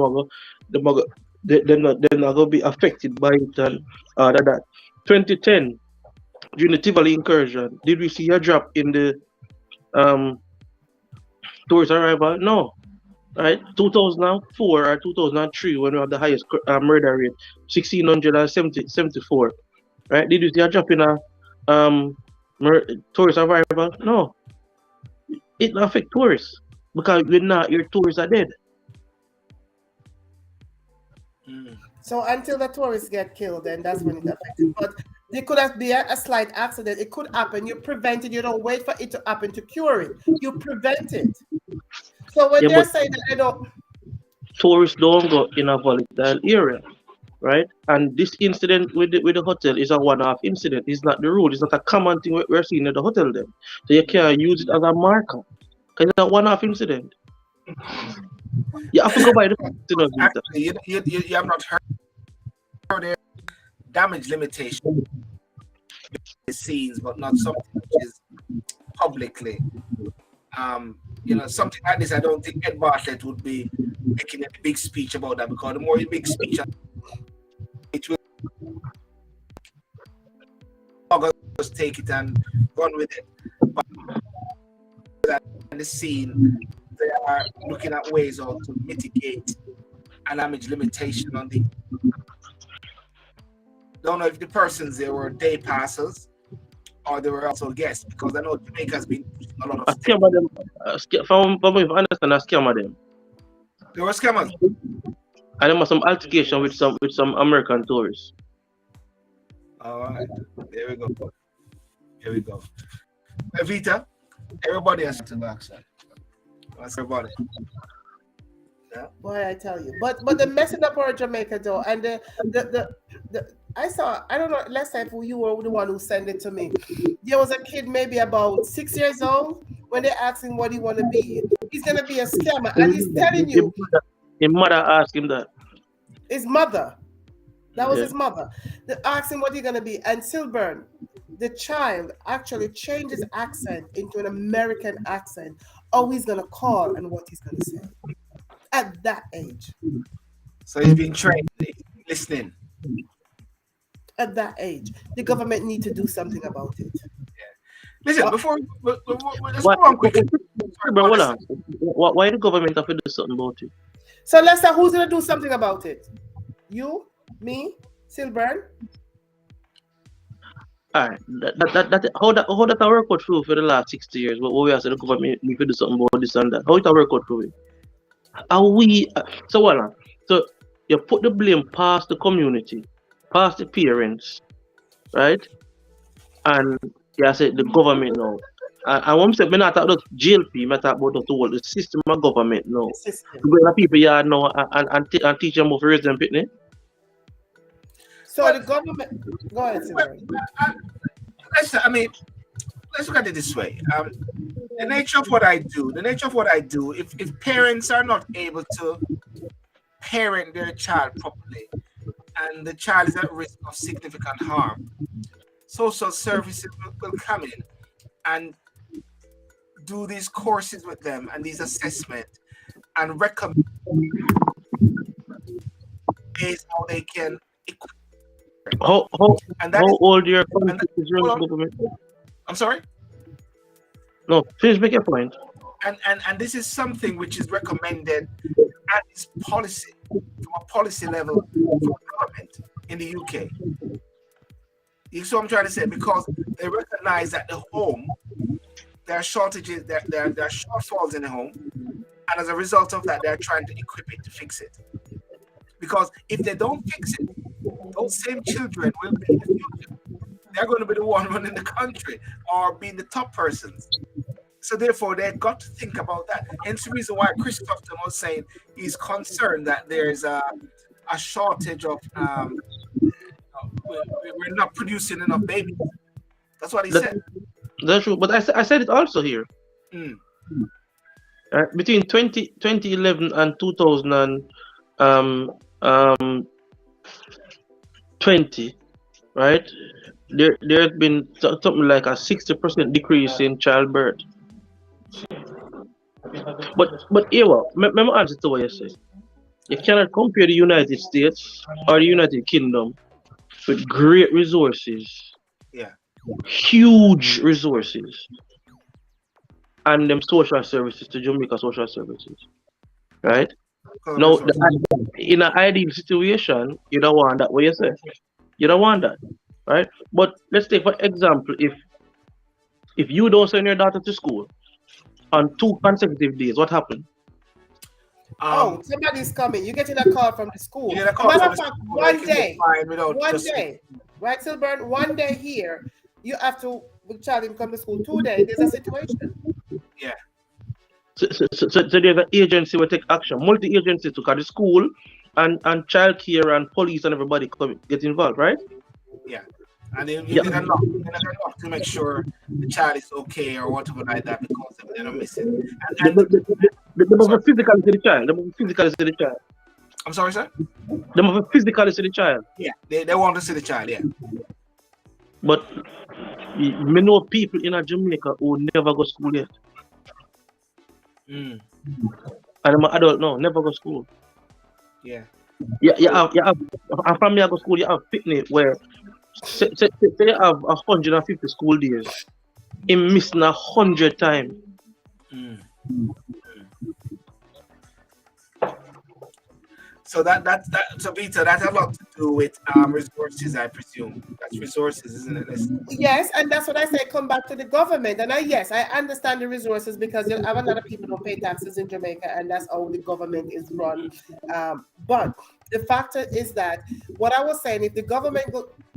not gonna be affected by it and that. 2010, during the Tivoli incursion, did we see a drop in the tourist arrival? No. Right, 2004 or 2003, when we have the highest murder rate, 1,674. Right, did you see a drop in a tourist arrival? No, it not affect tourists because your tourists are dead. So until the tourists get killed, then that's when it affects it. But there could have been a slight accident. It could happen. You prevent it. You don't wait for it to happen to cure it. You prevent it. So when they're saying that they don't, tourists don't go in a volatile area, right? And this incident with the hotel is a one-off incident. It's not the rule. It's not a common thing we're seeing at the hotel then. So you can't use it as a marker because it's a one-off incident. You have to go by the actually, you have not heard their damage limitation scenes, but not something which is publicly. Something like this, I don't think Ed Bartlett would be making a big speech about that, because the more big speech, it will just take it and run with it. But in the scene, they are looking at ways to mitigate a damage limitation on the. Don't know if the persons there were day passers or they were also guests, because I know Jamaica has been a lot of scam of them. From what I understand, a scam of them. There were scammers. And there was some altercation with some American tourists. All right, there we go. Evita, everybody has to back side. That's everybody. Yeah. Boy, I tell you. But the messing up for Jamaica though, and the I don't know, let's say if you were the one who sent it to me. There was a kid maybe about 6 years old when they ask him what he want to be, he's gonna be a scammer, and he's telling you His mother asked him that. his mother. That was Yeah. his mother. They asked him what he's gonna be, and Silburn, the child, actually changed his accent into an American accent. Oh, he's gonna call and what he's gonna say at that age. So he's being trained, listening. At that age, the government need to do something about it. Listen, What? before let's Why, go on quickly. bro, hold on. Why the government have to do something about it? So Lester, who's gonna do something about it? You, me, Silburn. All right, how that work out through for the last 60 years? What we have said the government need to do something about this and that. How it work out through it? Are we so what? So you put the blame past the community, past the parents, right? And yeah, say the government now. And when I say me not talk about jail fee, me talk about the system of government now. System. You go to people yard now and teach them how to raise them pitney. So the government. Go ahead, Silburn. Let's look at it this way. The nature of what I do, if parents are not able to parent their child properly and the child is at risk of significant harm, social services will come in and do these courses with them and these assessments and recommend ways how they can equip. How And that is, old your and that, hold on. government? I'm sorry. No, finish make your point. And this is something which is recommended at this policy from a policy level from government in the UK. You see what I'm trying to say? Because they recognize that the home, there are shortages, there are shortfalls in the home, and as a result of that, they're trying to equip it to fix it. Because if they don't fix it, those same children will be in the future. They're going to be the one running the country or being the top persons. So therefore, they've got to think about that. Hence the reason why Christopher was saying he's concerned that there's a shortage of we're not producing enough babies. That's what he said. That's true, but I said it also here. Between 2011 and 2020, right? There has been something like a 60% decrease in childbirth. But Ewa, let me answer to what you say. You cannot compare the United States or the United Kingdom with great resources, huge resources, and them social services to Jamaica social services, right? Now, in an ideal situation, you don't want that. What you say? You don't want that, right? But let's take for example, if you don't send your daughter to school on 2 consecutive days, what happened? Somebody's coming. You're getting a call from the school. You get a call Matter from of the fact, school, one they can day, get fined without one just- day, right, Silburn? One day here, you have to, the child didn't come to school. 2 days, there's a situation. Yeah. So there's an agency will take action. Multi-agency to the school and childcare and police and everybody get involved, right? Yeah. And you did enough to make sure the child is okay or whatever like that because they're not missing. And They must have physically to the child. They must have physically to the child. I'm sorry, sir? They must have physically to the child. Yeah, they want to see the child, yeah. But me know people in Jamaica who never go to school yet. And I'm an adult now, never go to school. Yeah. You have a family go to school, you have picnic where say you have 150 school days. Him missing 100 times. So so Vita, that has a lot to do with resources, I presume. That's resources, isn't it? Yes, and that's what I say. Come back to the government, and I understand the resources because you have a lot of people who pay taxes in Jamaica, and that's how the government is run. But the factor is that what I was saying, if the government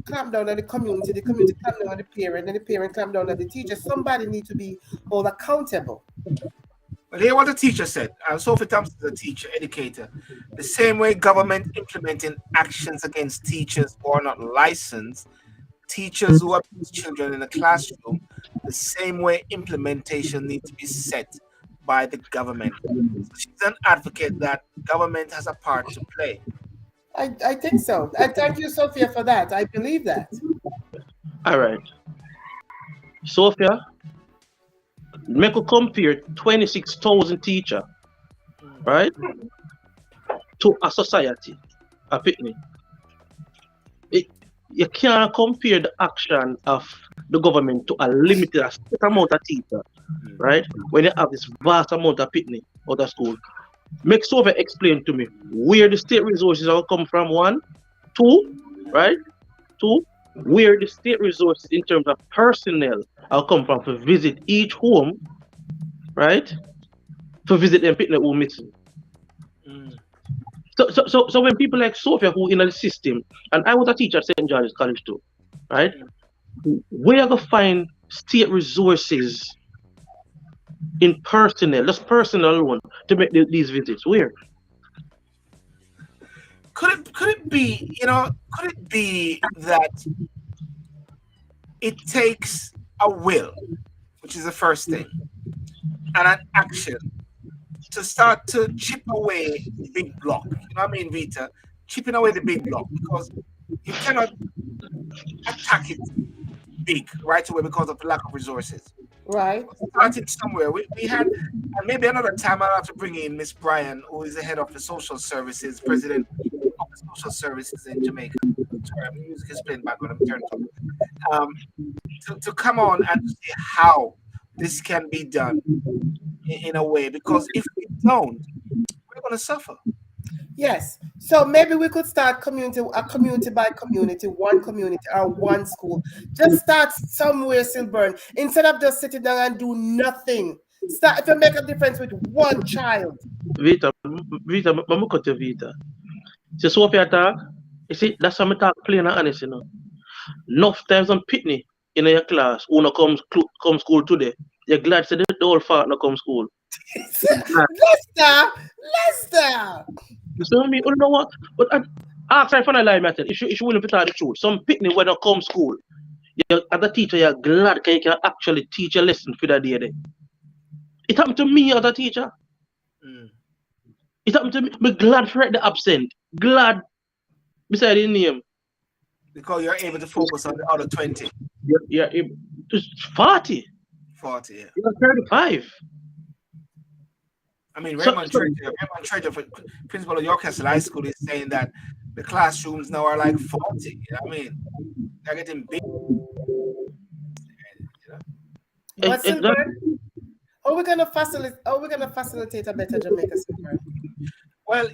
clamp down on the community clamp down on the parent, and the parent clamp down on the teacher, somebody needs to be held accountable. Well, hear what the teacher said. Sophie Thompson is a teacher, educator. The same way government implementing actions against teachers who are not licensed, teachers who abuse children in the classroom, the same way implementation needs to be set by the government. So she's an advocate that government has a part to play. I think so. And thank you, Sophia, for that. I believe that. All right. Sophia, make a compare 26,000 teacher, right, to a society, a picnic. You can't compare the action of the government to a limited a set amount of teacher, right? When you have this vast amount of picnic out of school. Make Sophia explain to me where the state resources are come from, one. Two, right? Two, where the state resources in terms of personnel are come from to visit each home, right? To visit them picnic who missing. So when people like Sophia who in the system, and I was a teacher at St. George's College too, right? Where you gonna find state resources in personnel, just personnel alone, to make these visits? Where? Could it be, could it be that it takes a will, which is the first thing, and an action to start to chip away the big block? You know what I mean, Vita? Chipping away the big block, because you cannot attack it big right away because of the lack of resources. Right. Started somewhere. We had, and maybe another time I'll have to bring in Miss Bryan, who is the head of the social services, president of the social services in Jamaica. Sorry, music is playing background. I'm turning to come on and see how this can be done in a way, because if we don't, we're going to suffer. Yes. So maybe we could start community by community, one community or one school. Just start somewhere, Silburn, instead of just sitting down and do nothing. Start to make a difference with one child. Vita, I'm cut to Vita. So Sophia talk, you see, that's how I talk plain and honest, Enough times I'm pitney in your class, who no come school today. You're glad to the whole fact no come school. Lester. You see what I mean? You know what? But ask her for a lie, matter. If you willing to tell the truth, some pitney when you come school, as a teacher, you're glad you can actually teach a lesson for that day. It happened to me as a teacher. It happened to me. I'm glad for the absent. Glad beside the name. Because you're able to focus on the other 20. You're able to 40. 40, yeah. You're 35. I mean, Raymond Treasure, principal of York Castle High School, is saying that the classrooms now are like 40. You know what I mean? They're getting big. What's Silburn? Are we gonna facilitate a better Jamaica, Silburn? Well,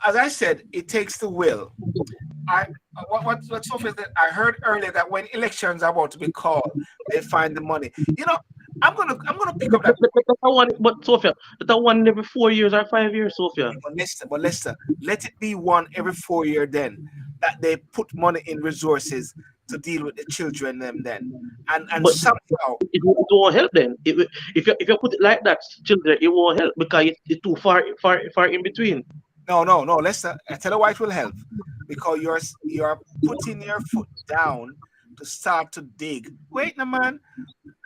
as I said, it takes the will. What Sophia said, I heard earlier that when elections are about to be called, they find the money. I'm gonna pick up that. But Sophia, that one every 4 years or 5 years, Sophia. But Lester, let it be one every 4 year then, that they put money in resources to deal with the children then. And somehow it won't help then. If you put it like that, children, it won't help because it's too far in between. No, Lester, I tell you why it will help. Because you're putting your foot down to start to dig. Wait, no man.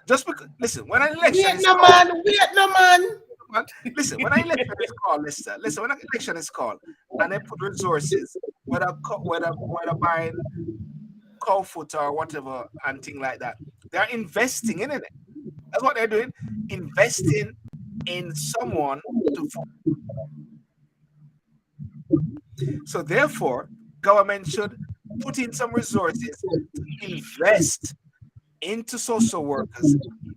Just because, listen, when an election is called, listen, when an election is called, listen, when an election is called, and they put resources, whether buying cow foot or whatever and thing like that, they're investing in it. That's what they're doing, investing in someone to. So therefore, government should put in some resources to invest into social workers,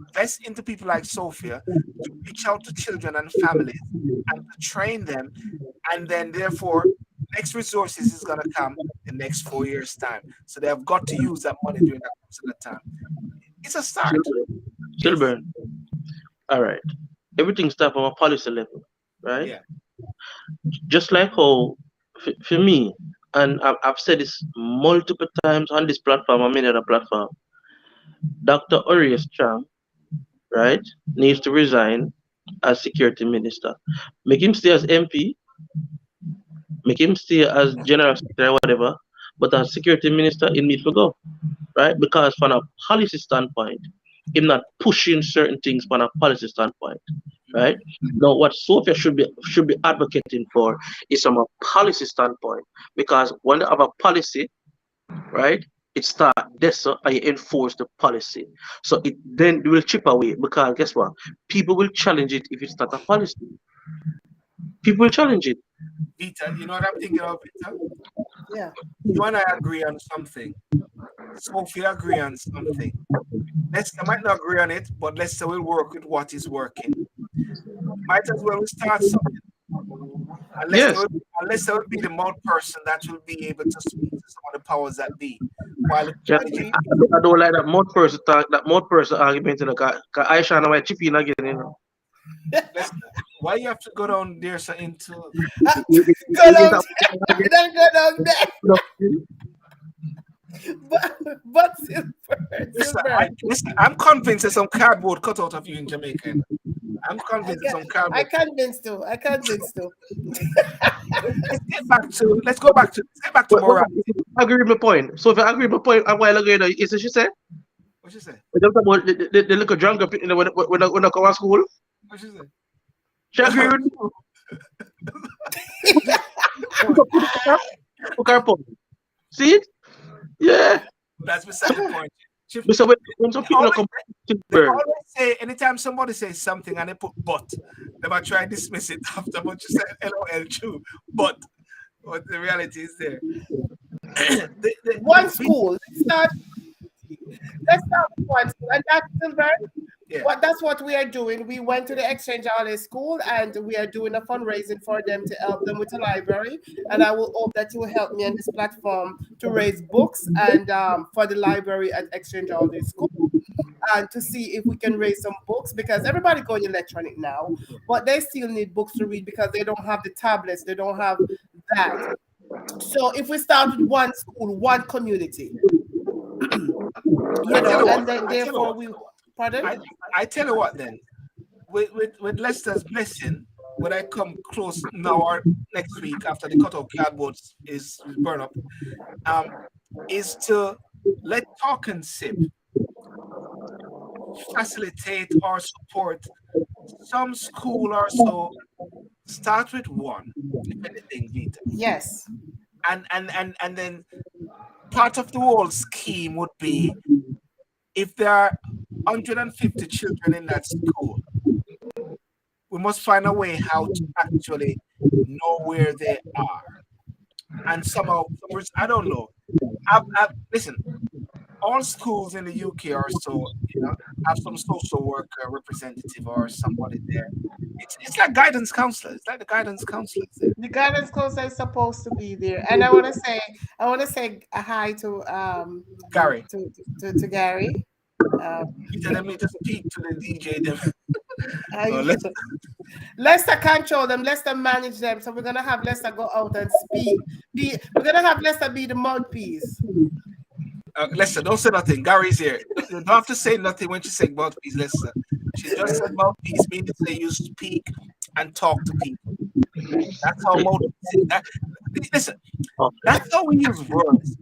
invest into people like Sophia, to reach out to children and families and to train them, and then therefore next resources is going to come in the next 4 years' time. So they have got to use that money during that particular time. It's a start. Silburn. All right. Everything starts from a policy level, right? Yeah. Just like how, for me, and I've said this multiple times on this platform and many other platforms, Dr. Orius Chang, right, needs to resign as security minister. Make him stay as MP, make him stay as general secretary or whatever, but as security minister, he needs to go, right? Because from a policy standpoint, him not pushing certain things from a policy standpoint, right? Now, what Sophia should be advocating for is from a policy standpoint, because when you have a policy, right, it start this and you enforce the policy, so it then will chip away, because guess what? People will challenge it if it's not a policy. People will challenge it. Vita, you know what I'm thinking of, Vita? Yeah. You and I agree on something. Sophia agree on something. Lester might not agree on it, but Lester will work with what is working. Might as well start something. Yes. Unless will be the mouth person that will be able to speak to some of the powers that be. While Yeah, I don't like that mouth person talk, that mouth person argument, because Aisha and I chip in again, you know. Lester, why you have to go down there so into Go down there. But Silver. Listen, I'm convinced there's some cardboard cut out of you in Jamaica. I'm convinced there's some cardboard. I convinced too. Let's go back to morality. I agree with my point. So if I agree with my point a while ago, is what she said? What she said? We talked about the little drunk up when I come to school. What she said? She agree with me. Look her point. See it? Yeah. That's beside the point. So when some people come they always say, anytime somebody says something and they put but, they might try to dismiss it after what you said, LOL, true. But the reality is there. One school. Let's start with one school. And that's Silver. Yeah. That's what we are doing. We went to the exchange holiday school and we are doing a fundraising for them to help them with a library. And I will hope that you will help me on this platform to raise books and for the library at exchange holiday school, and to see if we can raise some books, because everybody going electronic now, but they still need books to read because they don't have the tablets, they don't have that. So if we start with one school, one community, and then therefore we. Pardon? I tell you what then, with Lester's blessing, when I come close now or next week after the cutout cardboard is burned up, is to let Talk and Sip facilitate or support some school or so. Start with one, if anything, Vita. Yes. And then part of the whole scheme would be, if there are 150 children in that school, we must find a way how to actually know where they are. And somehow, I don't know. Listen, all schools in the UK are so, have some social worker representative or somebody there. It's like guidance counselor. It's like the guidance counselors there. The guidance counselor is supposed to be there. And I want to say a hi to Gary. To Gary. You tell me to speak to the DJ them. Lester control them, Lester manage them. So we're gonna have Lester go out and speak. We're gonna have Lester be the mouthpiece. Lester, don't say nothing. Gary's here. You don't have to say nothing when she say mouthpiece, Lester. She just said mouthpiece, meaning to say you speak and talk to people. That's how mouthpiece is. Listen, that's how we use words.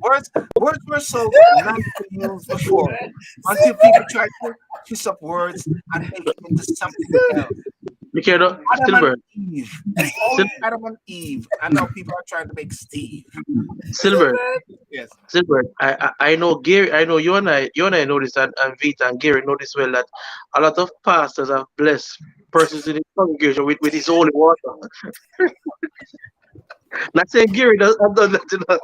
Words were so nice to use before, until people try to twist up words and make it into something else. Adam and Eve, and now people are trying to make Steve. Silver. Yes. Silver. I know Gary. I know you and I know this, and Vita and Gary know this well, that a lot of pastors have blessed persons in the congregation with his holy water. Not saying Gary does. I'm not letting up.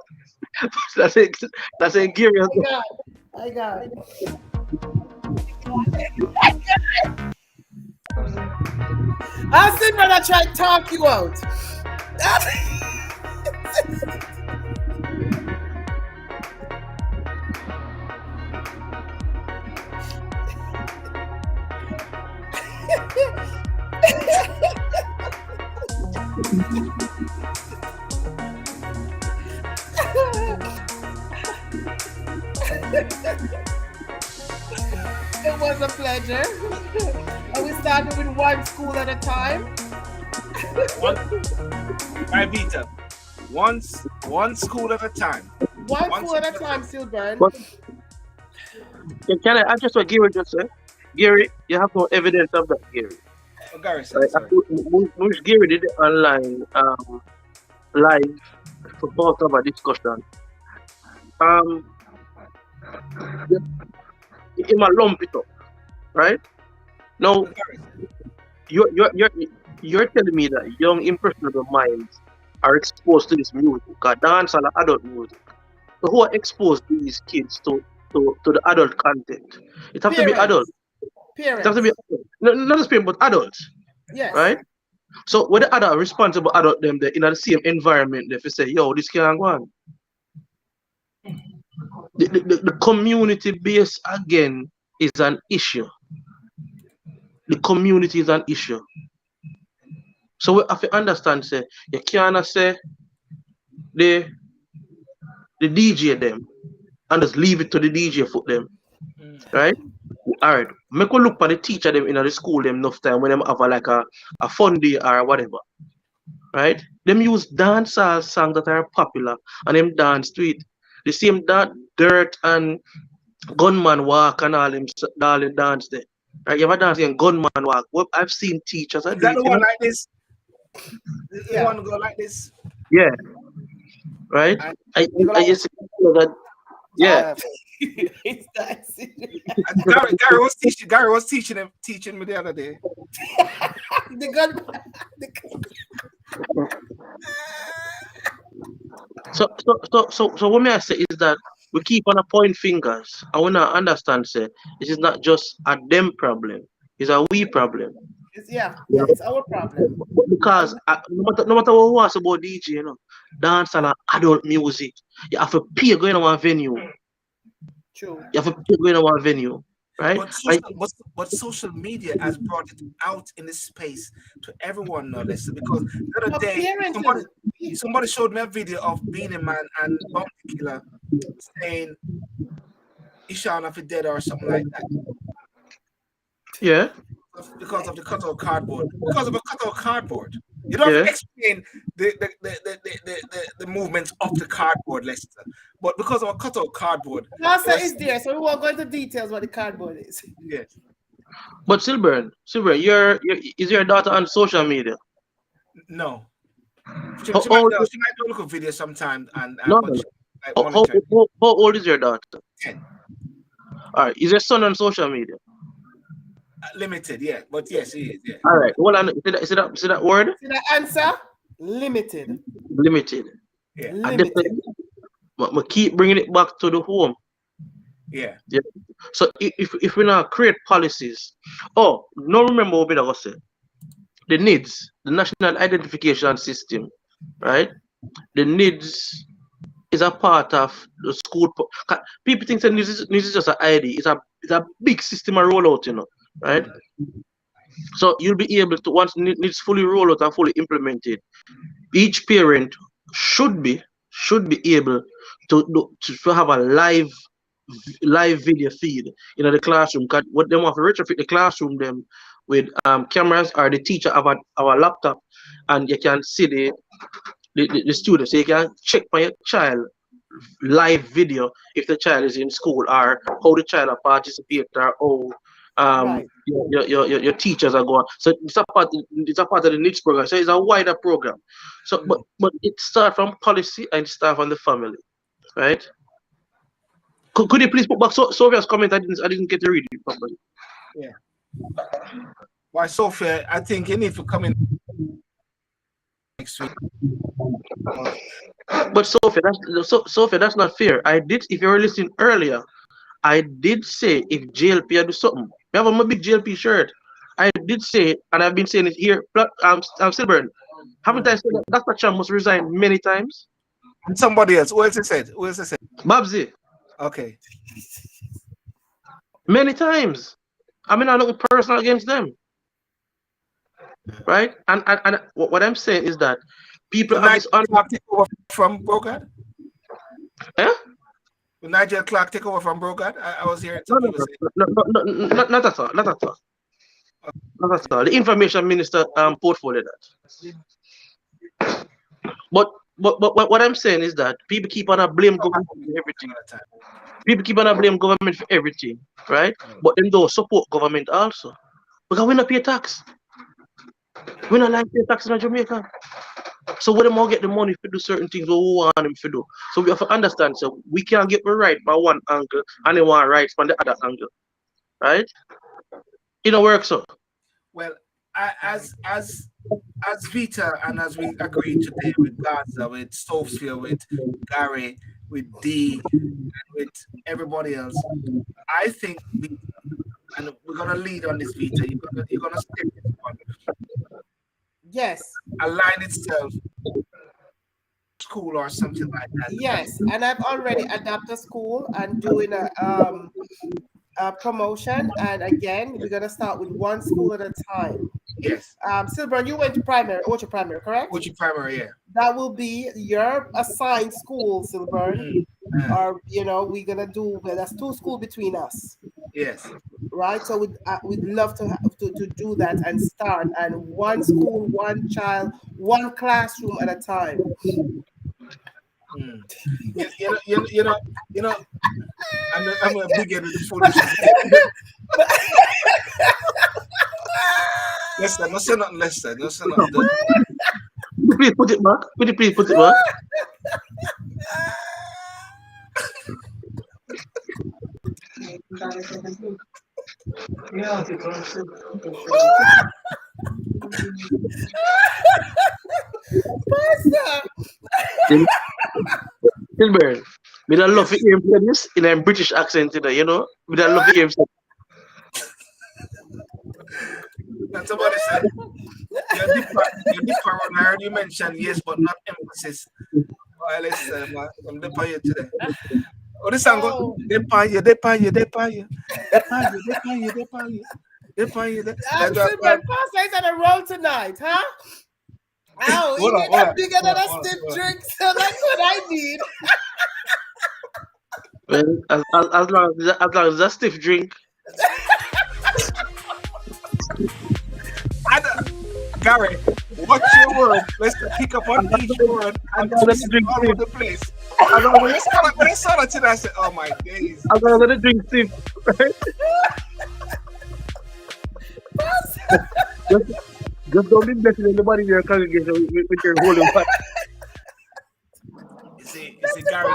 Not saying Gary. I got it. I'll see when I try to talk you out. It was a pleasure. And we started with one school at a time. Vita. One school at a time. One school at a time, Silburn. Can I just what Gary just said? Gary, you have no evidence of that, Gary. Oh, Gary said, Right? sorry. Which Gary did it online live for part of a discussion. Him a lump it up, right? Now Gary said, you're telling me that young impressionable minds are exposed to this music, because dance and adult music. So who are exposed these kids to the adult content? It has to be adult. It has to be adult. Not just parents, but adults. Yes. Right? So when the adult responsible adult them they in the same environment, they say, yo, this can't go on. The community base again is an issue. The community is an issue. So we have to understand, say, you can't say the DJ them and just leave it to the DJ for them. Right? Alright. Make a look for the teacher them in the school them enough time when them have like a fun day or whatever. Right? Them use dancehall songs that are popular and them dance to it. The same that dirt and gunman walk and all them dance there. Right? You ever dance in gunman walk? Well, I've seen teachers is that the one like this? Is the Yeah. one go like this? Yeah. Right? I just that. Yeah. It's dancing. Gary was teaching me the other day. The gun. So what may I say is that we keep on a point fingers. I wanna understand, say this is not just a them problem, it's a we problem. It's our problem. Because no matter what was about DJ, you know, dance and adult music, you have to pay going to one venue. True. You have to pay going to one venue, right? But social media has brought it out in this space to everyone now. Listen, because the other day somebody showed me a video of Beanie Man and Bounty Killer saying Ishan of dead or something like that. Yeah. Because of the cutout cardboard. Because of a cutout cardboard. You don't have to explain the movements of the cardboard, Lester. But because of a cutout cardboard. Master is there, so we won't go into details what the cardboard is. Yes. But Silburn, is your daughter on social media? No. She might do a look at video sometime and no. How old is your daughter? 10. All right. Is your son on social media? Limited, yeah, but yes, he is. Yeah. All right. Well, is it that word? See the answer? Limited. Yeah. Limited. But keep bringing it back to the home. Yeah. So if we now create policies, no, remember what I was saying. The NIDS, the National Identification System, right? The NIDS is a part of the school. People think that NIDS is just an ID. It's a big system of rollout, you know. Right, so you'll be able to, once it's fully rolled out and fully implemented, each parent should be able to have a live video feed in the classroom. Cause what they want to retrofit the classroom them with cameras, or the teacher have our laptop, and you can see the students, so you can check by your child live video if the child is in school, or how the child participate, or how your teachers are going. So it's a part of the NIDS program. So it's a wider program. So but it starts from policy and it starts from the family, right? Could you please put back Sophia's comment? I didn't get to read it properly. Yeah. Why, Sophia? I think you need to come in next week. But Sophia, that's not fair. If you were listening earlier, I did say if JLP do something. I have a big JLP shirt. I did say, and I've been saying it here. I'm Silburn. Haven't I said that Dr. Cham must resign many times? And somebody else. Who else said? Babsy. Okay. Many times. I mean, I'm not personal against them. Right? And what I'm saying is that people have this take over from Brogard? Eh? Will Nigel Clark take over from Brogard? I was here. No, not at all. Not at all. Not at all. The information minister portfolio that. But what I'm saying is that people keep on a blame government for everything. People keep on blame government for everything, right? But them don't support government also. Because we not pay tax. We not like pay tax in Jamaica. So where them all get the money to do certain things what we want them to do. So we have to understand, so we can't get the right by one angle and they want right from the other angle. Right? It don't work so. Well, as Vita and as we agreed today with Gaza, with Sophia, with Gary, with D, and with everybody else, I think and we're gonna lead on this, Vita. You're gonna step this one. Yes. Align itself, school or something like that. Yes, and I've already adapted school and doing a promotion. And again, we're gonna start with one school at a time. Yes. Silver, you went to primary, Ocho Primary, correct? Ocho Primary, yeah. That will be your assigned school, Silver. Or we're gonna do that's 2 schools between us. Yes. Right, so we'd love to do that and start, and one school, one child, one classroom at a time. You know, I'm a big headed foolish. Listen, no say nothing less than. No say nothing. Please put it back. Could you please put it back? Silver, we don't love to hear this in a British accent, you know. We don't love to hear. And somebody said, you're different. I heard you mention yes, but not emphasis. Well, I'm the for you today. Oh, this song go. They pay you. Pastor is on a roll tonight, huh? Oh, you need a bigger than a stiff drink, so that's what I need. Well, as long as a stiff drink. Gary, what's your word? Let's pick up on each word and twist it all over the place. When I saw that today, I said, "Oh my days!" I'm gonna drink stiff, right? just don't be messing anybody in your congregation with your holy water. You see, Gary,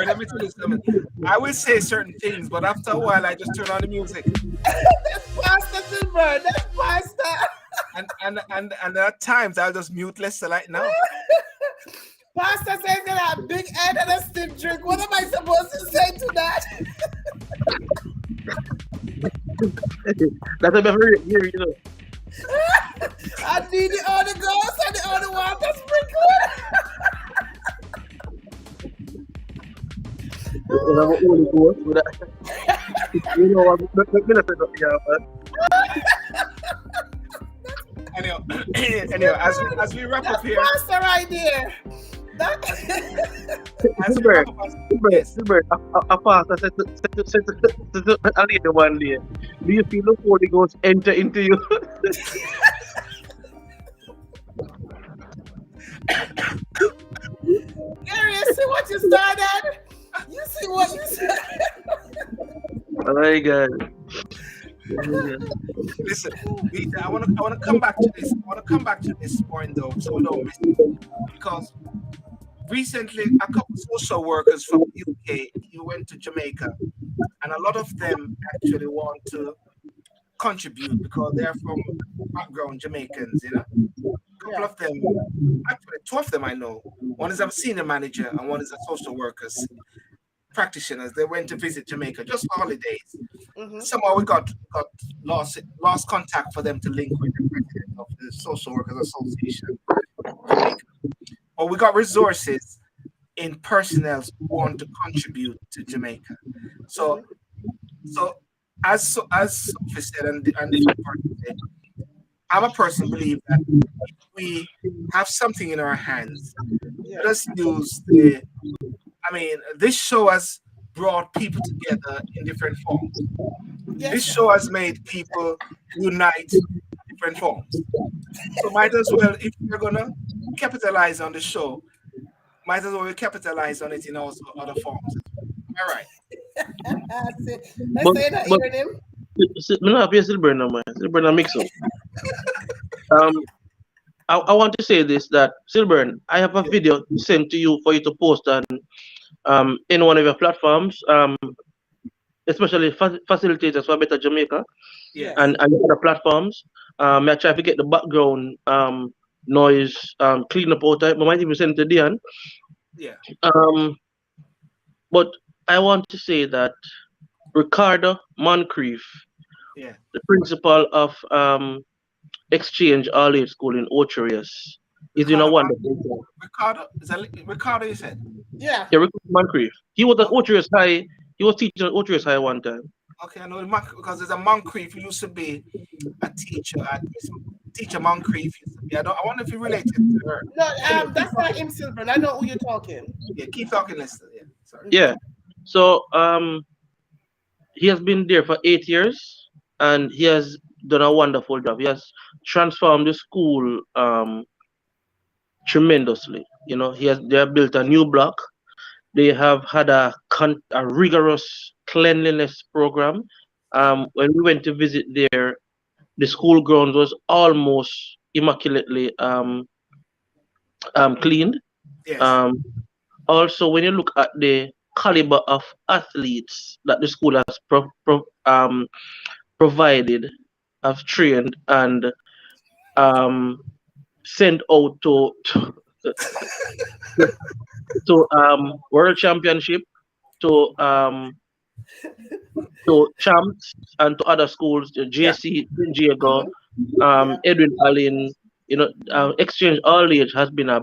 let me tell you something. I will say certain things, but after a while, I just turn on the music. That's Pastor Silver. That's Pastor. And there are times I'll just mute Lester like now. Pastor says that a big head and a stiff drink. What am I supposed to say to that? That's a better here, you know. I need the Holy Ghost and the Holy water sprinkler. You know, I'm not Anyway, as we wrap up here, Pastor right there. Silver, a pastor said to a lady one day, do you feel the Holy Ghost enter into you? Gary, you see what you started? You see what you said? Oh my God. Listen, I want to come back to this. I want to come back to this point though, so we don't miss it. Because recently, a couple of social workers from the UK went to Jamaica, and a lot of them actually want to contribute because they're from background Jamaicans, you know. A couple of them, actually 2 of them I know. One is a senior manager and one is a social workers practitioners. They went to visit Jamaica just for holidays. Mm-hmm. Somehow we got lost contact for them to link with the president of the Social Workers Association. Or we got resources in personnel who want to contribute to Jamaica. So as Sophie said and the person said, I'm a person who believes that if we have something in our hands, let us use this show has brought people together in different forms. Yes. This show has made people unite in different forms. So might as well, if we're gonna capitalize on the show, might as well capitalize on it in also other forms. All right. Let's say that hearing him. Me not pay Silver no man. Silver mix up. I want to say this that Silburn, I have a video sent to you for you to post on in one of your platforms, especially facilitators for Better Jamaica, Yes. and other platforms. I try to get the background noise clean up out there. I might even send it to Dian. Yeah. But I want to say that Ricardo Moncrief, Yeah. the principal of Exchange All Age School in Ocherius, is doing a wonderful job. Ricardo, is that Ricardo? You said. Yeah. Yeah, Ricardo Moncrief. He was at Ocherius High. He was teaching at Ocherius High one time. Okay, I know because there's a Moncrief who used to be a teacher at Teacher Moncrief used to be. I wonder if he related to her. No, that's not him, Silver. I know who you're talking. Yeah, keep talking, Lester. Yeah, sorry. Yeah. So he has been there for 8 years, and he has done a wonderful job. He has transformed the school tremendously. You know, they have built a new block. They have had a rigorous cleanliness program. When we went to visit there, the school grounds was almost immaculately cleaned. Yes. Also, when you look at the caliber of athletes that the school has provided, have trained, and sent out to World Championship, to champs, and to other schools, the JC, Diego, Edwin Allen. You know, Exchange All Age has been a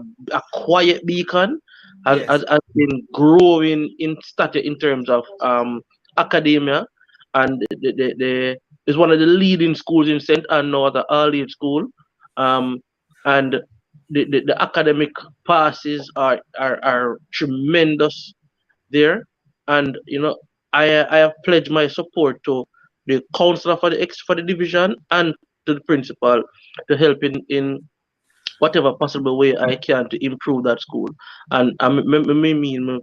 quiet beacon, has been growing in stature in terms of academia, and is one of the leading schools in St. Anne now, the All Age School, and the academic passes are tremendous there, and you know, I have pledged my support to the counselor for the division and to the principal to help in whatever possible way I can to improve that school. And I mean,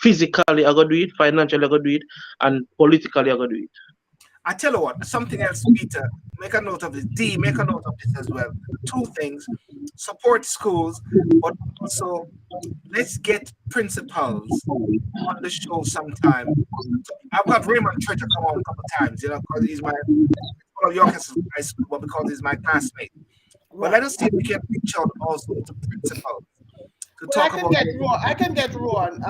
physically I gotta do it, financially I gotta do it, and politically I gotta do it. I tell you what, something else, Peter, make a note of this. D, make a note of this as well. Two things: support schools, but also let's get principals on the show sometime. I've got Raymond Treasure come on a couple of times, you know, because he's one of York's high school, but because he's my classmate. But let us see if we can reach out also to principals. Well, I can get Ron,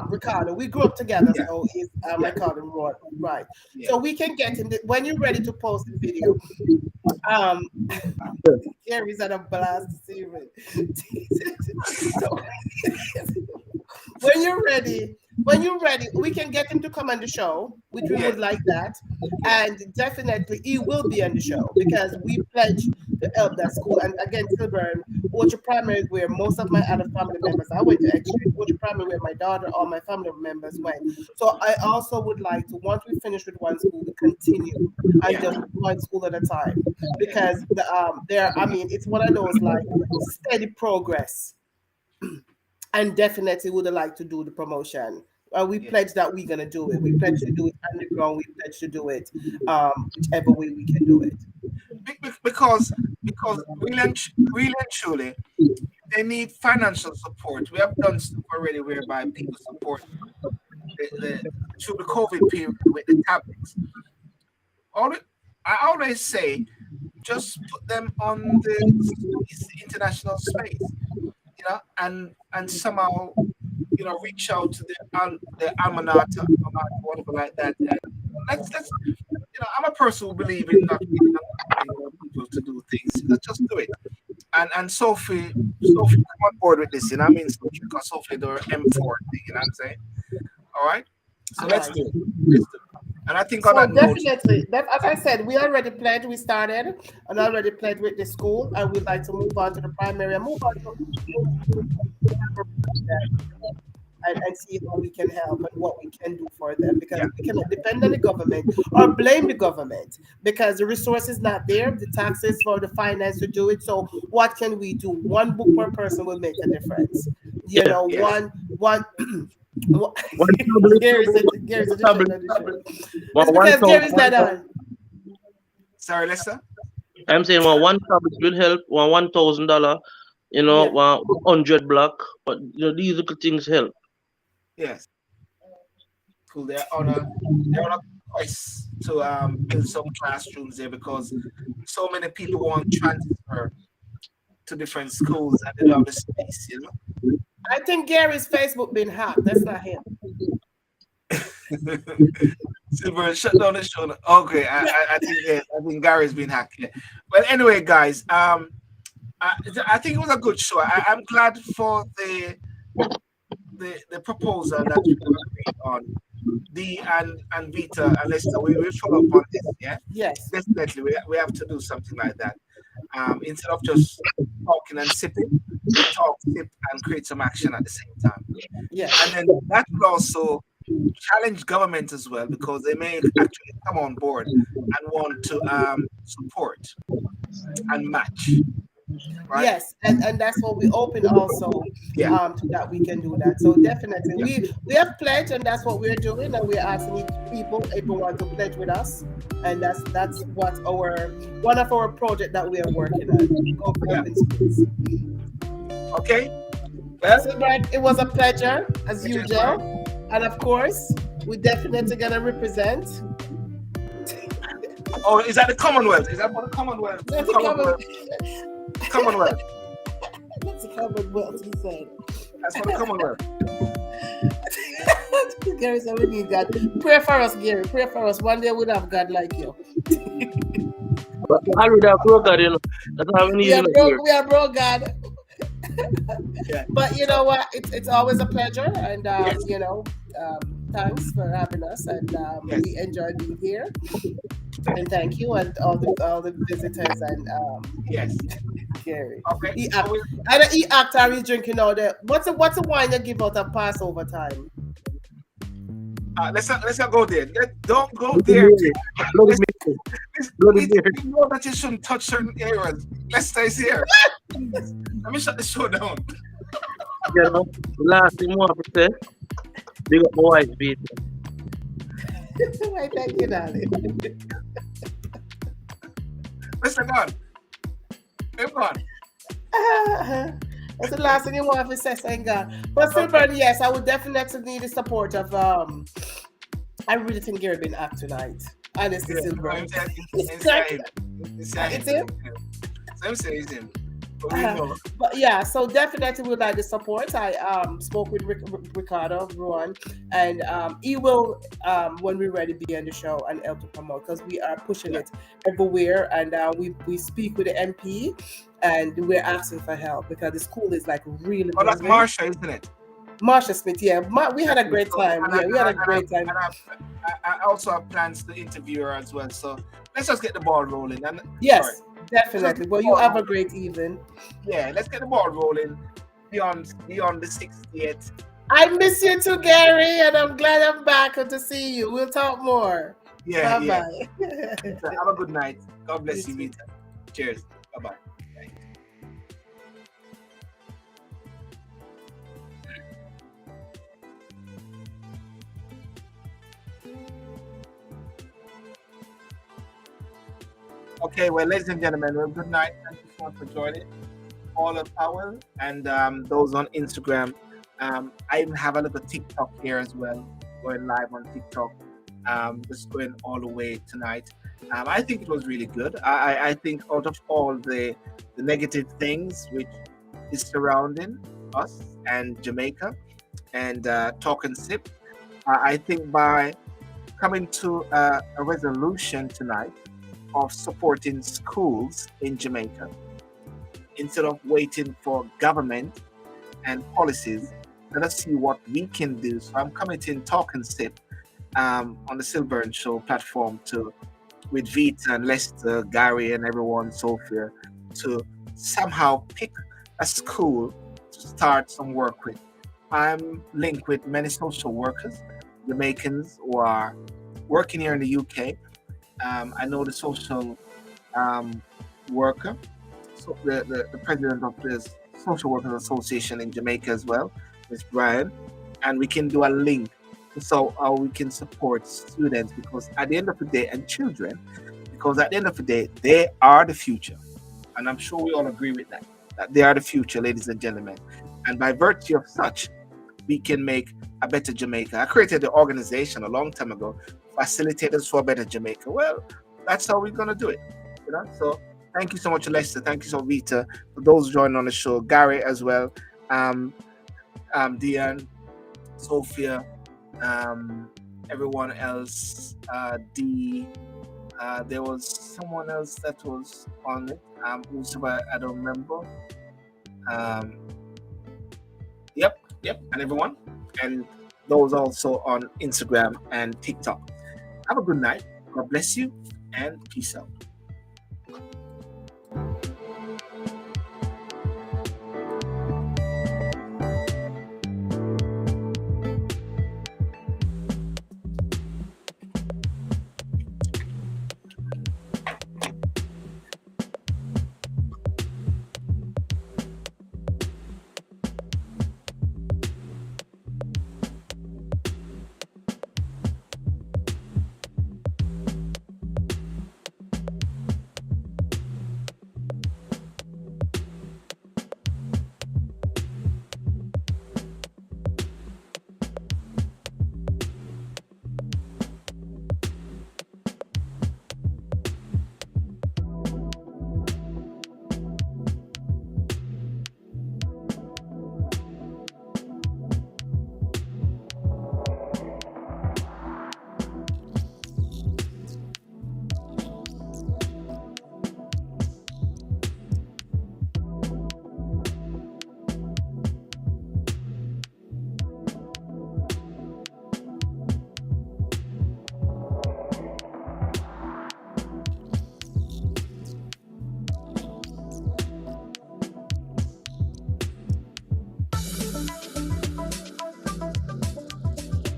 Ricardo. We grew up together, so he's I call him Ron, right? Yeah. So we can get him when you're ready to post the video. Gary's at a blast to see you. So, when you're ready, we can get him to come on the show, which we would like that, and definitely he will be on the show because we pledge to help that school. And again, Silburn, Orchard Primary is where most of my other family members. I went to Exchange. Orchard Primary where my daughter, all my family members went. So I also would like to, once we finish with one school, to continue and just one school at a time because it's one of those like steady progress. And definitely would like to do the promotion. We pledge that we're gonna do it. We pledge to do it underground. We pledge to do it whichever way we can do it. Because really and truly, they need financial support. We have done stuff already whereby people support through the COVID period with the tablets. I always say, just put them on the international space. And somehow, reach out to the alma mater, whatever like that. And let's I'm a person who believes in not people to do things. Let's just do it. And Sophie come on board with this. I mean, because Sophie do her M4 thing. You know what I'm saying? All right. So let's do it. And I think on that definitely, as I said, we already pledged. We started and already pledged with the school, and we'd like to move on to the primary and move on to and see how we can help and what we can do for them because we cannot depend on the government or blame the government because the resource is not there, the taxes for the finance to do it. So what can we do? One book per person will make a difference. What- One tablet, Gary's a tablet, It's one because Gary's thousand. not on. Sorry, Lester. I'm saying one tablet will help. $1,000. You know, Yeah. 100 block. But you know, these little things help. Yes. Cool. They're on a quest to build some classrooms there because so many people want to transfer to different schools and they don't have the space, you know. I think Gary's Facebook been hacked. That's not him. Silver, shut down the show. Okay, I think I think Gary's been hacked. Yeah. Well, anyway, guys, I think it was a good show. I'm glad for the proposal that we agreed on. D and Vita and Lester, we will follow up on this. Yeah, Yes. definitely, we have to do something like that. Instead of just talking and sipping, we talk, sip, and create some action at the same time. Yeah. And then that will also challenge government as well because they may actually come on board and want to support and match. Right? Yes, and that's what we open also Yeah. to that we can do that. So definitely we have pledged and that's what we're doing and we're asking people if they want to pledge with us. And that's what one of our projects that we are working on. Go for open schools. Okay. Well, So, Brad, it was a pleasure as usual. And of course, we definitely gonna represent. oh, is that the Commonwealth? Is that what the Commonwealth? That's the Commonwealth. Commonwealth. That's the Commonwealth, he said. That's what the Commonwealth. Gary said we need God. Pray for us, Gary. Pray for us. One day we'll have God like you. But I would have broken, you know. That's how we need We are broke, God. Yeah. But you know what? It's always a pleasure, and you know, thanks for having us, and we enjoyed being here. And thank you, and all the visitors, and Yes. Gary. Okay. He So act, and he act or he's drinking all that. What's a wine you give out at Passover time? let's not go there. Don't go there. Bloody Mary. You know that you shouldn't touch certain areas. Let's stay here. Let me shut the show down. You know, last thing I want to say, big up my wife, baby. Why, thank you, darling. Listen, on. Come on. That's the last thing you want to say, thank God. But still, Bernie, yes, I would definitely need the support of I really think Gary been act tonight. Honestly, still, Bernie. It's him? Same say it's him. But we know. But yeah, so definitely would like the support. I spoke with Ricardo Ruan, and he will when we're ready be on the show and help to promote because we are pushing it everywhere, and we speak with the MP, and we're asking for help because the school is like really. Oh, that's Marsha, isn't it? Marsha Smith, yeah, we had a great time. Yeah, we had a great time. I also have plans to interview her as well. So let's just get the ball rolling. And Yes. Definitely. Well, you have a great evening. Yeah, let's get the ball rolling beyond the 60th. I miss you too, Gary, and I'm glad I'm back to see you. We'll talk more. Yeah, Bye-bye. So have a good night. God bless you, Rita. Cheers. Bye-bye. Okay, well, ladies and gentlemen, well, good night. Thank you so much for joining. All of Powell and those on Instagram. I even have a little TikTok here as well, going live on TikTok. Just going all the way tonight. I think it was really good. I think out of all the negative things which is surrounding us and Jamaica and talk and sip, I think by coming to a resolution tonight of supporting schools in Jamaica instead of waiting for government and policies. Let us see what we can do. So I'm committing Talk and Sip on the Silburn Show platform with Vita and Lester, Gary and everyone, Sophia, to somehow pick a school to start some work with. I'm linked with many social workers, Jamaicans who are working here in the UK. I know the social worker, so the president of the Social Workers Association in Jamaica as well, Ms. Brian. and we can do a link so how we can support students, because at the end of the day, and children, because at the end of the day, they are the future. And I'm sure we all agree with that they are the future, ladies and gentlemen. And by virtue of such, we can make a better Jamaica. I created the organization a long time ago, Facilitators for a Better Jamaica. Well, that's how we're going to do it. So thank you so much, Lester. Thank you so much, Vita, for those joining on the show. Gary as well. Diane, Sophia, everyone else, D. There was someone else that was on it. I don't remember. Yep, and everyone. And those also on Instagram and TikTok. Have a good night. God bless you, and peace out.